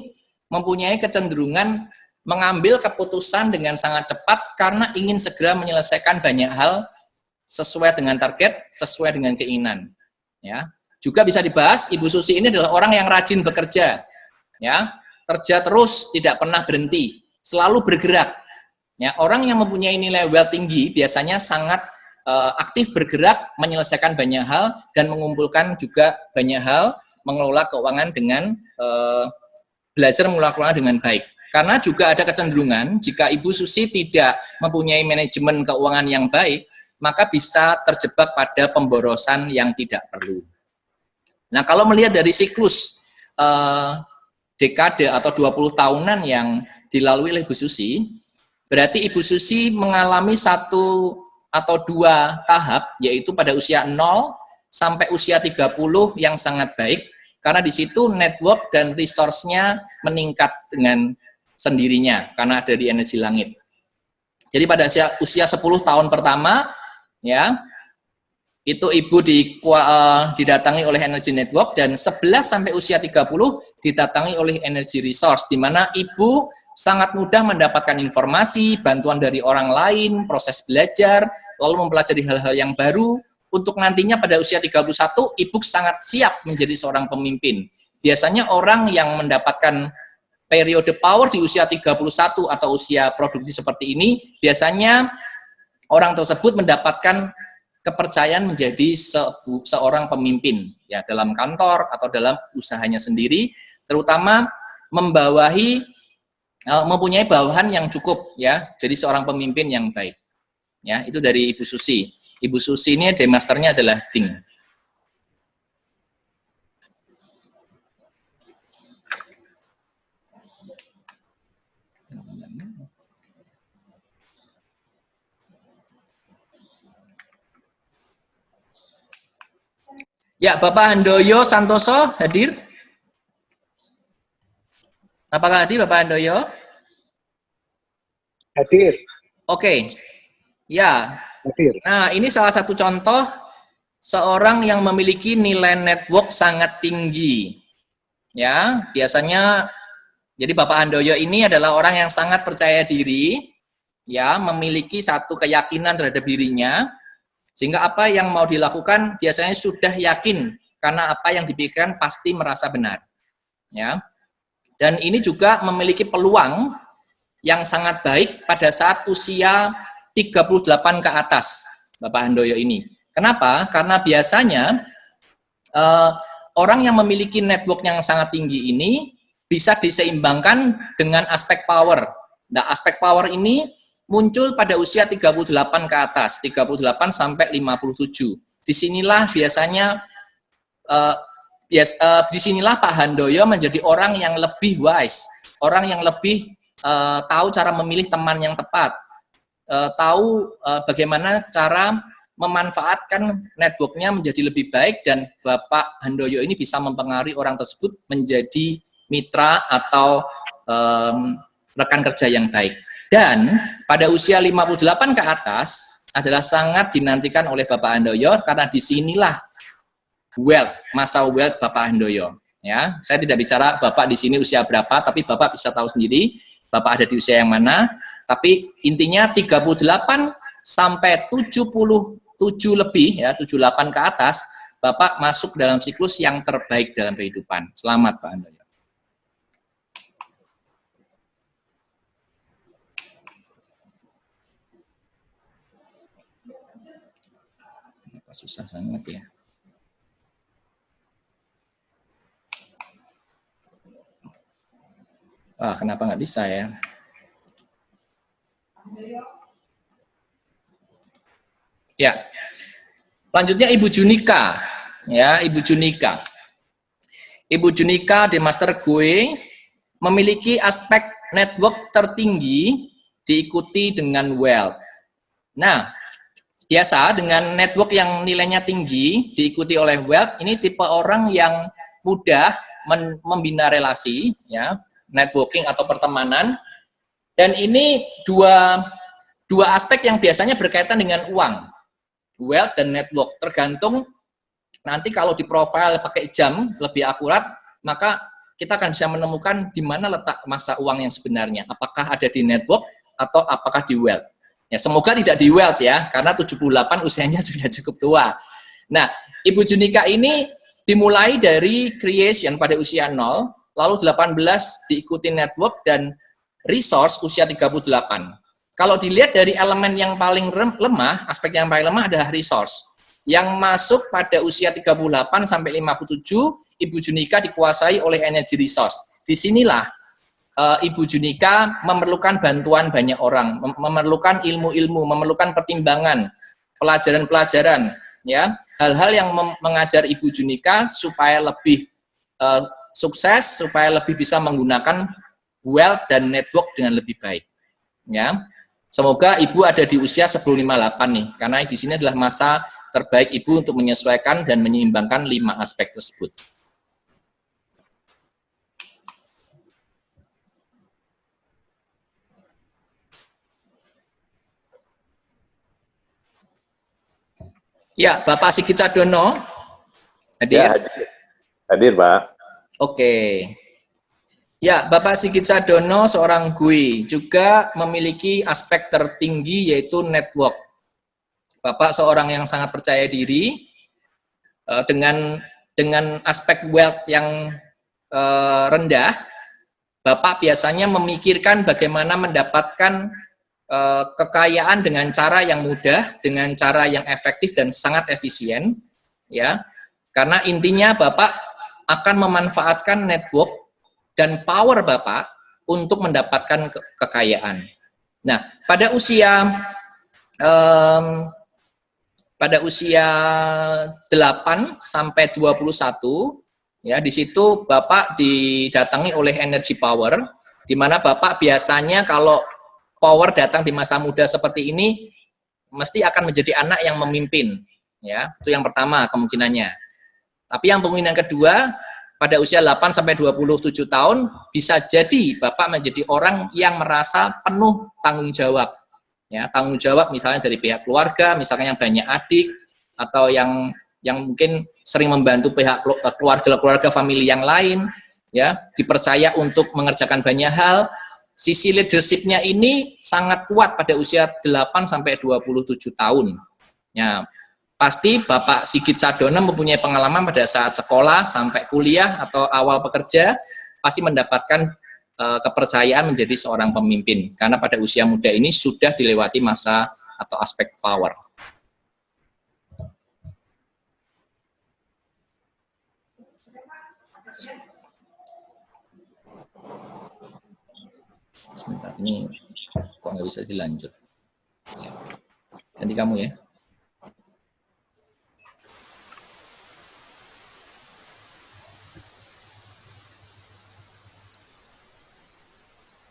mempunyai kecenderungan mengambil keputusan dengan sangat cepat karena ingin segera menyelesaikan banyak hal sesuai dengan target, sesuai dengan keinginan. Ya, juga bisa dibahas, Ibu Susi ini adalah orang yang rajin bekerja. Ya, kerja terus, tidak pernah berhenti, selalu bergerak. Ya, orang yang mempunyai nilai wealth tinggi biasanya sangat aktif bergerak, menyelesaikan banyak hal dan mengumpulkan juga banyak hal, mengelola keuangan dengan belajar mengelola keuangan dengan baik. Karena juga ada kecenderungan jika Ibu Susi tidak mempunyai manajemen keuangan yang baik, maka bisa terjebak pada pemborosan yang tidak perlu. Nah, kalau melihat dari siklus dekade atau 20 tahunan yang dilalui oleh Ibu Susi, berarti Ibu Susi mengalami 1 atau 2 tahap, yaitu pada usia 0 sampai usia 30 yang sangat baik, karena di situ network dan resource-nya meningkat dengan sendirinya, karena ada di energi langit. Jadi pada usia 10 tahun pertama, ya, itu Ibu didatangi oleh energy network, dan 11 sampai usia 30 didatangi oleh energy resource, di mana Ibu sangat mudah mendapatkan informasi, bantuan dari orang lain, proses belajar, lalu mempelajari hal-hal yang baru, untuk nantinya pada usia 31, Ibu sangat siap menjadi seorang pemimpin. Biasanya orang yang mendapatkan periode power di usia 31 atau usia produksi seperti ini, biasanya orang tersebut mendapatkan kepercayaan menjadi seorang pemimpin, ya, dalam kantor atau dalam usahanya sendiri, terutama mempunyai bawahan yang cukup, ya, jadi seorang pemimpin yang baik. Ya, itu dari Ibu Susi. Ibu Susi ini demasternya adalah Ding. Ya, Bapak Handoyo Santoso hadir? Apakah hadir Bapak Handoyo? Hadir. Oke. Ya. Hadir. Nah, ini salah satu contoh seorang yang memiliki nilai network sangat tinggi. Ya, biasanya jadi Bapak Handoyo ini adalah orang yang sangat percaya diri, ya, memiliki satu keyakinan terhadap dirinya, sehingga apa yang mau dilakukan biasanya sudah yakin, karena apa yang dipikirkan pasti merasa benar. Ya. Dan ini juga memiliki peluang yang sangat baik pada saat usia 38 ke atas, Bapak Handoyo ini. Kenapa? Karena biasanya orang yang memiliki network yang sangat tinggi ini bisa diseimbangkan dengan aspek power. Nah, aspek power ini muncul pada usia 38 ke atas, 38 sampai 57. Disinilah biasanya disinilah Pak Handoyo menjadi orang yang lebih wise, orang yang lebih tahu cara memilih teman yang tepat, tahu bagaimana cara memanfaatkan networknya menjadi lebih baik, dan Bapak Handoyo ini bisa mempengaruhi orang tersebut menjadi mitra atau rekan kerja yang baik. Dan pada usia 58 ke atas adalah sangat dinantikan oleh Bapak Handoyo, karena disinilah wealth, masa wealth Bapak Handoyo. Ya, saya tidak bicara Bapak di sini usia berapa, tapi Bapak bisa tahu sendiri Bapak ada di usia yang mana. Tapi intinya 38 sampai 77 lebih, ya 78 ke atas, Bapak masuk dalam siklus yang terbaik dalam kehidupan. Selamat Pak Handoyo. Susah banget ya. Kenapa nggak bisa ya? Ya, selanjutnya Ibu Junika, ya Ibu Junika. Ibu Junika di Master gue memiliki aspek network tertinggi diikuti dengan wealth. Nah, biasa dengan network yang nilainya tinggi diikuti oleh wealth, ini tipe orang yang mudah membina relasi, ya, networking atau pertemanan. Dan ini dua aspek yang biasanya berkaitan dengan uang, wealth dan network. Tergantung nanti kalau di profile pakai jam lebih akurat, maka kita akan bisa menemukan di mana letak masa uang yang sebenarnya. Apakah ada di network atau apakah di wealth. Ya, semoga tidak di wealth ya, karena 78 usianya sudah cukup tua. Nah, Ibu Junika ini dimulai dari creation pada usia 0, lalu 18 diikuti network dan resource usia 38. Kalau dilihat dari elemen yang paling lemah, aspek yang paling lemah adalah resource. Yang masuk pada usia 38 sampai 57, Ibu Junika dikuasai oleh energi resource. Disinilah Ibu Junika memerlukan bantuan banyak orang, memerlukan ilmu-ilmu, memerlukan pertimbangan, pelajaran-pelajaran, ya, hal-hal yang mengajar Ibu Junika supaya lebih sukses, supaya lebih bisa menggunakan wealth dan network dengan lebih baik. Ya, semoga Ibu ada di usia sebelum 58 nih, karena di sini adalah masa terbaik Ibu untuk menyesuaikan dan menyeimbangkan 5 aspek tersebut. Ya, Bapak Sigit Sadono hadir? Ya, hadir Pak. Oke. Ya, Bapak Sigit Sadono seorang GUI, juga memiliki aspek tertinggi yaitu network. Bapak seorang yang sangat percaya diri, dengan aspek wealth yang rendah, Bapak biasanya memikirkan bagaimana mendapatkan kekayaan dengan cara yang mudah, dengan cara yang efektif dan sangat efisien, ya. Karena intinya Bapak akan memanfaatkan network dan power Bapak untuk mendapatkan kekayaan. Nah, pada usia 8 sampai 21, ya, di situ Bapak didatangi oleh energy power, di mana Bapak biasanya kalau power datang di masa muda seperti ini, mesti akan menjadi anak yang memimpin, ya. Itu yang pertama kemungkinannya. Tapi yang kemungkinan kedua, pada usia 8 sampai 27 tahun bisa jadi Bapak menjadi orang yang merasa penuh tanggung jawab. Ya, tanggung jawab misalnya dari pihak keluarga, misalnya yang banyak adik atau yang mungkin sering membantu pihak keluarga famili yang lain, ya, dipercaya untuk mengerjakan banyak hal. Sisi leadership-nya ini sangat kuat pada usia 8 sampai 27 tahun. Ya, pasti Bapak Sigit Sadono mempunyai pengalaman pada saat sekolah sampai kuliah atau awal bekerja, pasti mendapatkan kepercayaan menjadi seorang pemimpin, karena pada usia muda ini sudah dilewati masa atau aspek power. Sebentar, ini kok nggak bisa dilanjut. Ya. Ganti kamu ya.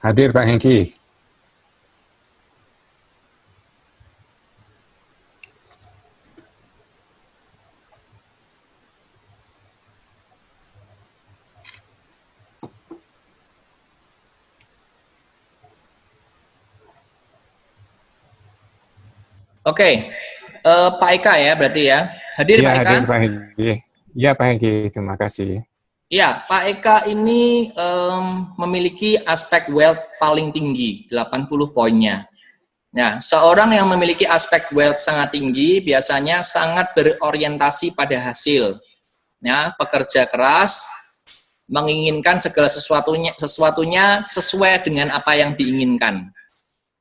Hadir Pak Hengki. Oke, Pak Eka ya berarti ya. Hadir Ya, Pak Eka? hadir Pak Hengki. Ya Pak Hengki, terima kasih. Ya, Pak Eka ini memiliki aspek wealth paling tinggi, 80 poinnya. Nah, seorang yang memiliki aspek wealth sangat tinggi biasanya sangat berorientasi pada hasil. Ya, pekerja keras, menginginkan segala sesuatunya sesuai dengan apa yang diinginkan.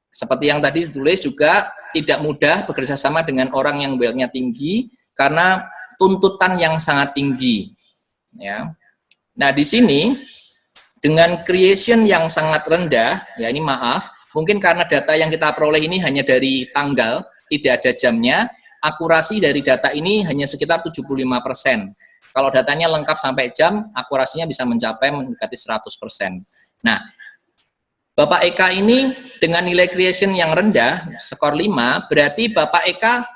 Seperti yang tadi ditulis juga, tidak mudah bekerja sama dengan orang yang wealth-nya tinggi karena tuntutan yang sangat tinggi. Ya. Nah, di sini dengan creation yang sangat rendah, ya ini maaf, mungkin karena data yang kita peroleh ini hanya dari tanggal, tidak ada jamnya, akurasi dari data ini hanya sekitar 75%. Kalau datanya lengkap sampai jam, akurasinya bisa mencapai mendekati 100%. Nah, Bapak Eka ini dengan nilai creation yang rendah, skor 5, berarti Bapak Eka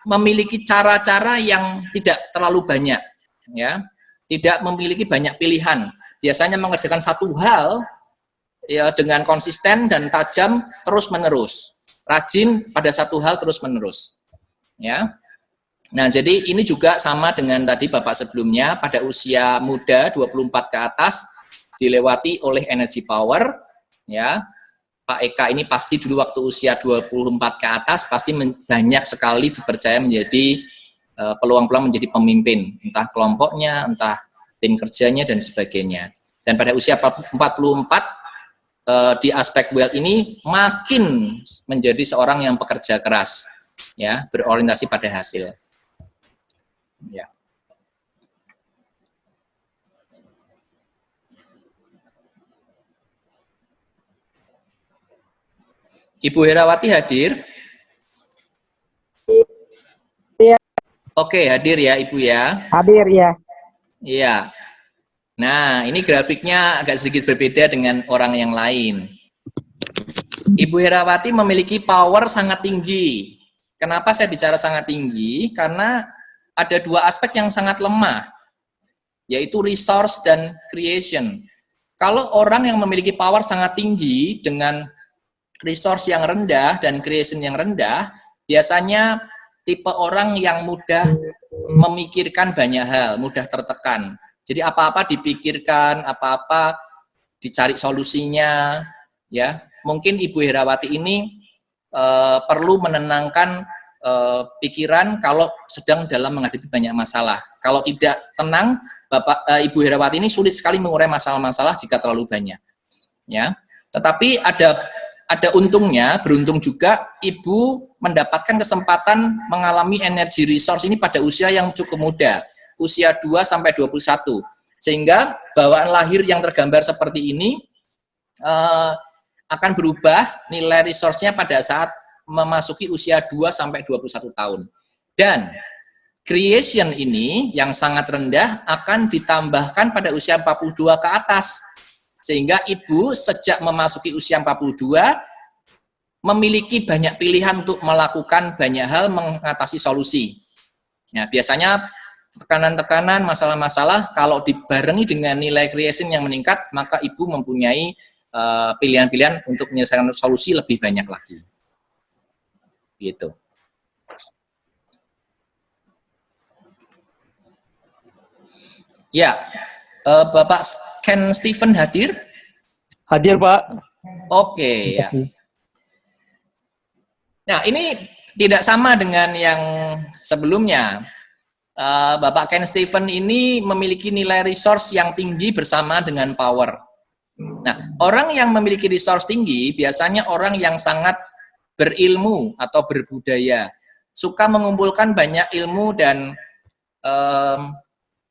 memiliki cara-cara yang tidak terlalu banyak, ya, tidak memiliki banyak pilihan. Biasanya mengerjakan satu hal ya dengan konsisten dan tajam terus-menerus, rajin pada satu hal terus-menerus, ya. Nah, jadi ini juga sama dengan tadi Bapak sebelumnya, pada usia muda 24 ke atas dilewati oleh energy power. Ya, Pak Eka ini pasti dulu waktu usia 24 ke atas pasti banyak sekali dipercaya menjadi peluang-peluang menjadi pemimpin, entah kelompoknya, entah tim kerjanya dan sebagainya. Dan pada usia 44 di aspek wealth ini makin menjadi seorang yang pekerja keras, ya, berorientasi pada hasil. Ya. Ibu Herawati hadir? Iya. Oke, hadir ya Ibu ya? Hadir ya. Iya. Nah, ini grafiknya agak sedikit berbeda dengan orang yang lain. Ibu Herawati memiliki power sangat tinggi. Kenapa saya bicara sangat tinggi? Karena ada dua aspek yang sangat lemah, yaitu resource dan creation. Kalau orang yang memiliki power sangat tinggi dengan resource yang rendah dan creation yang rendah, biasanya tipe orang yang mudah memikirkan banyak hal, mudah tertekan. Jadi apa-apa dipikirkan, apa-apa dicari solusinya, ya. Mungkin Ibu Herawati ini perlu menenangkan pikiran kalau sedang dalam menghadapi banyak masalah. Kalau tidak tenang, Ibu Herawati ini sulit sekali mengurai masalah-masalah jika terlalu banyak. Ya, tetapi ada untungnya, beruntung juga Ibu mendapatkan kesempatan mengalami energy resource ini pada usia yang cukup muda, usia 2 sampai 21. Sehingga bawaan lahir yang tergambar seperti ini akan berubah nilai resource-nya pada saat memasuki usia 2 sampai 21 tahun. Dan creation ini yang sangat rendah akan ditambahkan pada usia 42 ke atas. Sehingga Ibu sejak memasuki usia 42 memiliki banyak pilihan untuk melakukan banyak hal mengatasi solusi. Nah, biasanya tekanan-tekanan, masalah-masalah kalau dibarengi dengan nilai creation yang meningkat, maka Ibu mempunyai pilihan-pilihan untuk menyelesaikan solusi lebih banyak lagi. Gitu. Ya, Bapak Ken Stephen hadir? Hadir, Pak. Oke, ya. Nah, ini tidak sama dengan yang sebelumnya. Bapak Ken Stephen ini memiliki nilai resource yang tinggi bersama dengan power. Nah, orang yang memiliki resource tinggi biasanya orang yang sangat berilmu atau berbudaya, suka mengumpulkan banyak ilmu dan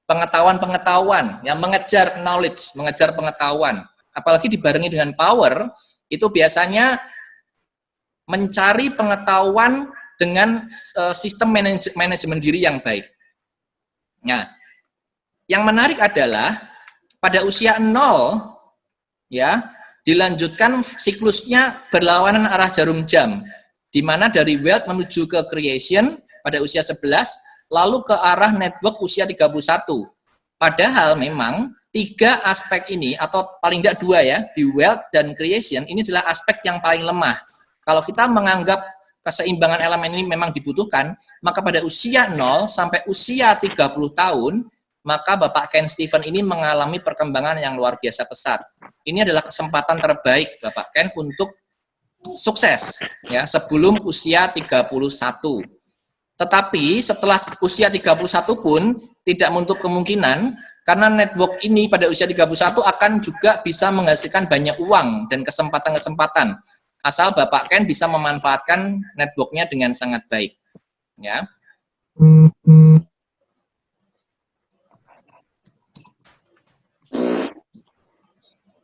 pengetahuan-pengetahuan, yang mengejar knowledge, mengejar pengetahuan. Apalagi dibarengi dengan power, itu biasanya mencari pengetahuan dengan sistem manajemen diri yang baik. Nah, yang menarik adalah pada usia 0, ya, dilanjutkan siklusnya berlawanan arah jarum jam, di mana dari wealth menuju ke creation pada usia 11, lalu ke arah network usia 31. Padahal memang 3 aspek ini, atau paling tidak 2 ya, di wealth dan creation, ini adalah aspek yang paling lemah. Kalau kita menganggap keseimbangan elemen ini memang dibutuhkan, maka pada usia 0 sampai usia 30 tahun, maka Bapak Ken Stephen ini mengalami perkembangan yang luar biasa pesat. Ini adalah kesempatan terbaik Bapak Ken untuk sukses, ya, sebelum usia 31. Tetapi setelah usia 31 pun tidak menutup kemungkinan, karena network ini pada usia 31 akan juga bisa menghasilkan banyak uang dan kesempatan-kesempatan, asal Bapak Ken bisa memanfaatkan networknya dengan sangat baik. Ya.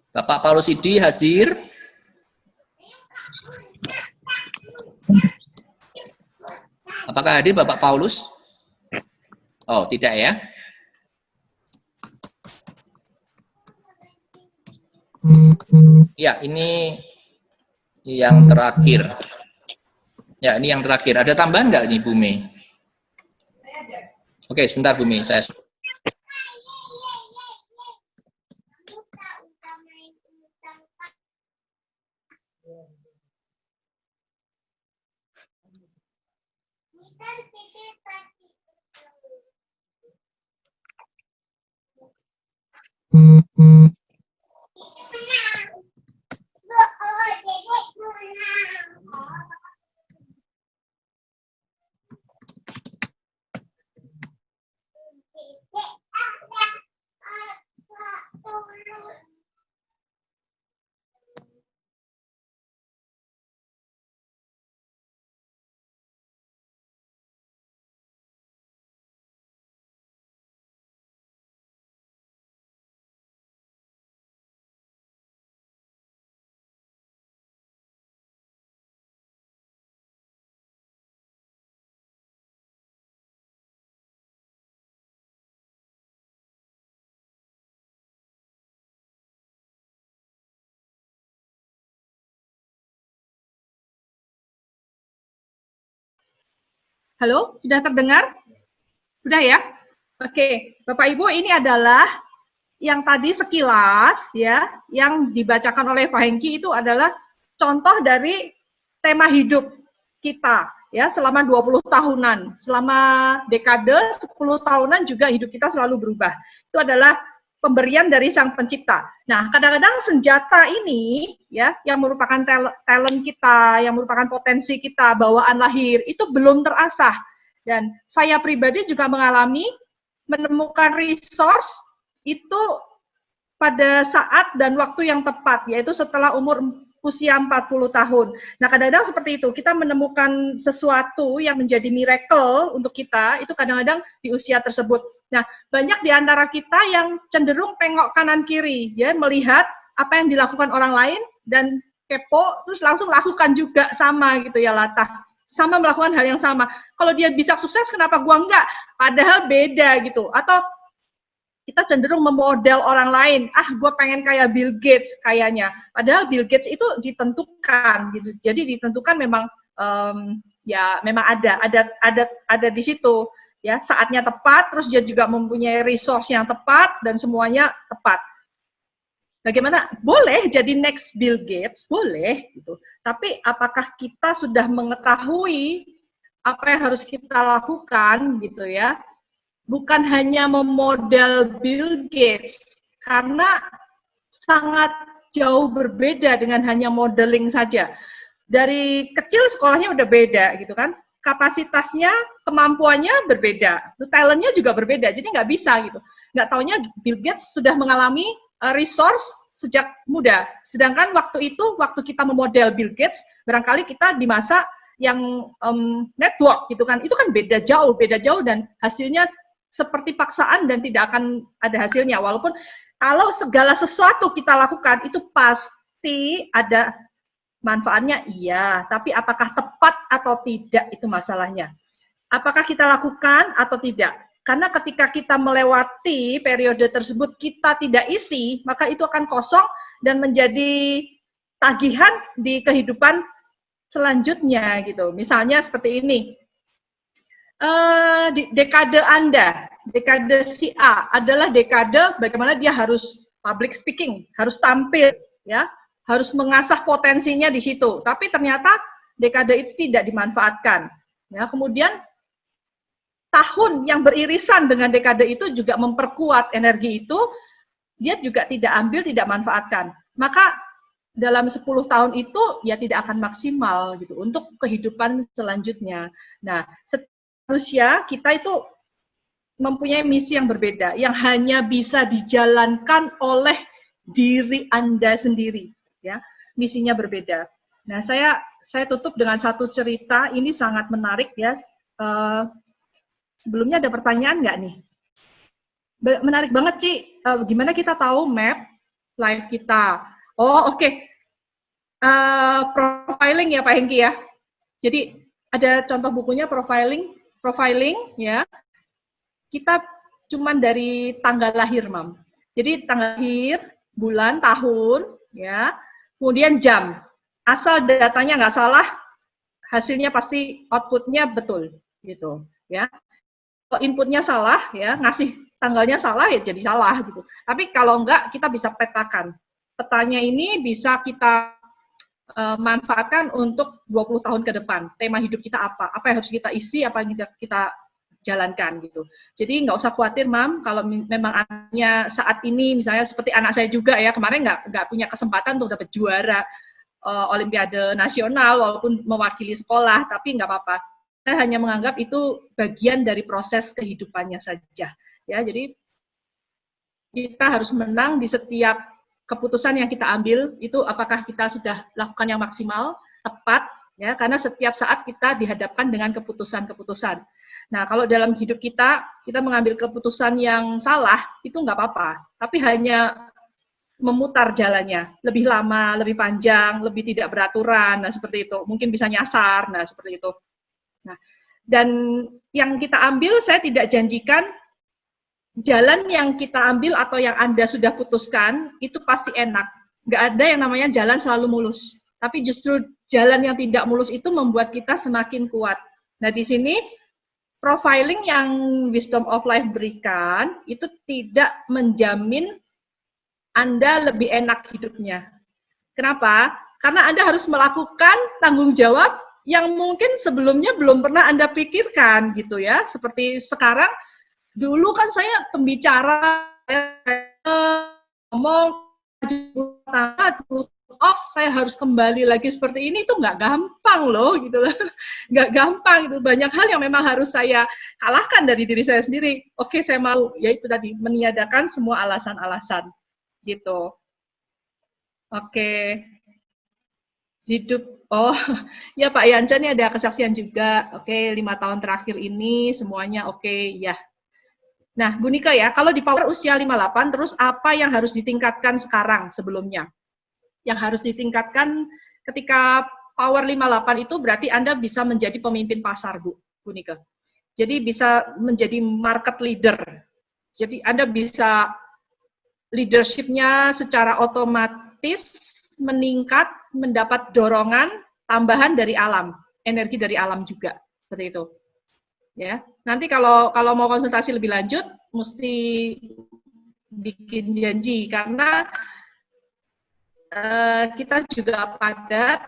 Bapak Paulus Idi hadir. Apakah hadir Bapak Paulus? Oh, tidak ya. Ya, ini yang terakhir. Ya, ini yang terakhir. Ada tambahan nggak nih, Bu Mei? Oke, sebentar Bu Mei. Saya... Halo, sudah terdengar? Sudah ya? Oke, Bapak Ibu, ini adalah yang tadi sekilas ya, yang dibacakan oleh Pak Hengki itu adalah contoh dari tema hidup kita ya selama 20 tahunan. Selama dekade 10 tahunan juga hidup kita selalu berubah. Itu adalah pemberian dari Sang Pencipta. Nah, kadang-kadang senjata ini ya yang merupakan talent kita, yang merupakan potensi kita, bawaan lahir itu belum terasah. Dan saya pribadi juga mengalami menemukan resource itu pada saat dan waktu yang tepat, yaitu setelah umur usia 40 tahun. Nah, kadang-kadang seperti itu, kita menemukan sesuatu yang menjadi miracle untuk kita, itu kadang-kadang di usia tersebut. Nah, banyak di antara kita yang cenderung tengok kanan kiri, ya, melihat apa yang dilakukan orang lain, dan kepo, terus langsung lakukan juga sama gitu ya, latah. Sama melakukan hal yang sama. Kalau dia bisa sukses, kenapa gua enggak? Padahal beda gitu. Atau kita cenderung memodel orang lain, gue pengen kayak Bill Gates kayaknya. Padahal Bill Gates itu ditentukan gitu. Jadi ditentukan memang ya memang ada di situ ya, saatnya tepat, terus dia juga mempunyai resource yang tepat dan semuanya tepat. Bagaimana? Boleh jadi next Bill Gates, boleh gitu. Tapi apakah kita sudah mengetahui apa yang harus kita lakukan gitu ya? Bukan hanya memodel Bill Gates, karena sangat jauh berbeda dengan hanya modeling saja. Dari kecil sekolahnya udah beda gitu kan, kapasitasnya, kemampuannya berbeda, talentnya juga berbeda, jadi nggak bisa gitu. Nggak taunya Bill Gates sudah mengalami resource sejak muda, sedangkan waktu itu, waktu kita memodel Bill Gates, barangkali kita di masa yang network gitu kan, itu kan beda jauh dan hasilnya seperti paksaan dan tidak akan ada hasilnya. Walaupun kalau segala sesuatu kita lakukan itu pasti ada manfaatnya, iya. Tapi apakah tepat atau tidak itu masalahnya. Apakah kita lakukan atau tidak? Karena ketika kita melewati periode tersebut kita tidak isi, maka itu akan kosong dan menjadi tagihan di kehidupan selanjutnya gitu. Misalnya seperti ini. Di dekade Anda, dekade si A adalah dekade bagaimana dia harus public speaking, harus tampil, ya, harus mengasah potensinya di situ. Tapi ternyata dekade itu tidak dimanfaatkan. Ya, kemudian tahun yang beririsan dengan dekade itu juga memperkuat energi itu, dia juga tidak ambil, tidak manfaatkan. Maka dalam 10 tahun itu ya tidak akan maksimal gitu untuk kehidupan selanjutnya. Nah, manusia kita itu mempunyai misi yang berbeda yang hanya bisa dijalankan oleh diri Anda sendiri, ya. Misinya berbeda. Nah, saya tutup dengan satu cerita, ini sangat menarik ya. Sebelumnya ada pertanyaan nggak nih? Menarik banget, Ci. Gimana kita tahu map live kita? Oh, oke. Profiling ya, Pak Hengki ya. Jadi ada contoh bukunya profiling ya. Kita cuman dari tanggal lahir, Mam. Jadi tanggal lahir, bulan, tahun, ya. Kemudian jam. Asal datanya nggak salah, hasilnya pasti outputnya betul, gitu, ya. Kalau inputnya salah, ya, ngasih tanggalnya salah, ya jadi salah, gitu. Tapi kalau enggak, kita bisa petakan. Petanya ini bisa kita manfaatkan untuk 20 tahun ke depan. Tema hidup kita apa? Apa yang harus kita isi, apa yang kita jalankan, gitu. Jadi nggak usah khawatir, Mam, kalau memang anaknya saat ini, misalnya seperti anak saya juga ya, kemarin nggak punya kesempatan untuk dapat juara Olimpiade Nasional, walaupun mewakili sekolah, tapi nggak apa-apa. Saya hanya menganggap itu bagian dari proses kehidupannya saja. Ya, jadi kita harus menang di setiap keputusan yang kita ambil, itu apakah kita sudah lakukan yang maksimal, tepat, ya, karena setiap saat kita dihadapkan dengan keputusan-keputusan. Nah, kalau dalam hidup kita mengambil keputusan yang salah, itu nggak apa-apa, tapi hanya memutar jalannya, lebih lama, lebih panjang, lebih tidak beraturan, nah seperti itu, mungkin bisa nyasar, nah seperti itu. Nah, dan yang kita ambil, saya tidak janjikan jalan yang kita ambil atau yang Anda sudah putuskan, itu pasti enak. Nggak ada yang namanya jalan selalu mulus. Tapi justru jalan yang tidak mulus itu membuat kita semakin kuat. Nah, di sini, profiling yang Wisdom of Life berikan, itu tidak menjamin Anda lebih enak hidupnya. Kenapa? Karena Anda harus melakukan tanggung jawab yang mungkin sebelumnya belum pernah Anda pikirkan, gitu ya. Seperti sekarang, dulu kan saya pembicara, ngomong, saya harus kembali lagi seperti ini, itu nggak gampang loh, gitu loh. Nggak gampang, itu banyak hal yang memang harus saya kalahkan dari diri saya sendiri. Oke, saya mau, yaitu tadi, meniadakan semua alasan-alasan, gitu. Oke. Hidup, oh, ya Pak Yanca ini ada kesaksian juga. Oke, 5 tahun terakhir ini semuanya oke, ya. Nah, Bu Nika ya, kalau di power usia 58, terus apa yang harus ditingkatkan sekarang sebelumnya? Yang harus ditingkatkan ketika power 58 itu berarti Anda bisa menjadi pemimpin pasar, Bu Nika. Jadi bisa menjadi market leader. Jadi Anda bisa leadership-nya secara otomatis meningkat, mendapat dorongan tambahan dari alam, energi dari alam juga, seperti itu. Ya, nanti kalau mau konsultasi lebih lanjut, mesti bikin janji karena kita juga padat.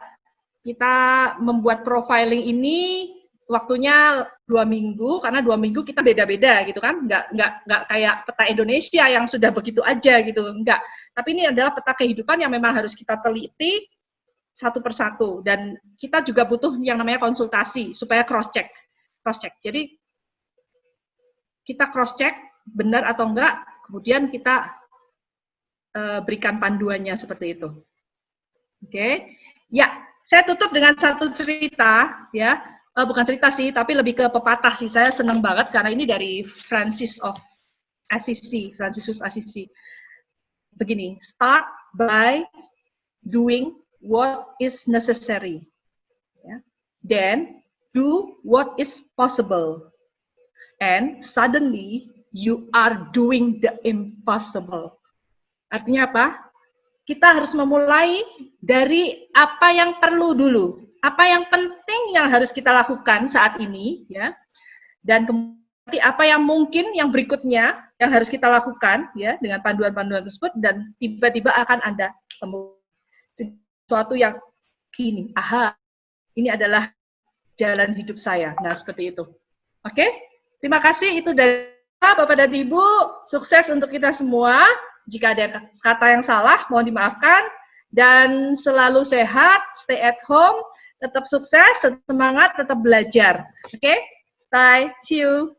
Kita membuat profiling ini waktunya 2 minggu, karena 2 minggu kita beda-beda gitu kan, nggak kayak peta Indonesia yang sudah begitu aja gitu, enggak. Tapi ini adalah peta kehidupan yang memang harus kita teliti satu persatu, dan kita juga butuh yang namanya konsultasi supaya cross-check. Jadi kita cross-check benar atau enggak, kemudian kita berikan panduannya seperti itu. Oke. Ya, saya tutup dengan satu cerita ya. bukan cerita sih, tapi lebih ke pepatah sih. Saya senang banget karena ini dari Francis Assisi. Begini, start by doing what is necessary. Yeah. Then do what is possible. And suddenly you are doing the impossible. Artinya apa? Kita harus memulai dari apa yang perlu dulu. Apa yang penting yang harus kita lakukan saat ini, ya. Dan kemudian apa yang mungkin yang berikutnya yang harus kita lakukan, ya, dengan panduan-panduan tersebut, dan tiba-tiba akan ada sesuatu yang ini, ini adalah jalan hidup saya. Nah, seperti itu. Oke? Terima kasih, itu dari Bapak dan Ibu. Sukses untuk kita semua. Jika ada kata yang salah, mohon dimaafkan. Dan selalu sehat, stay at home, tetap sukses, tetap semangat, tetap belajar. Oke? Bye, see you.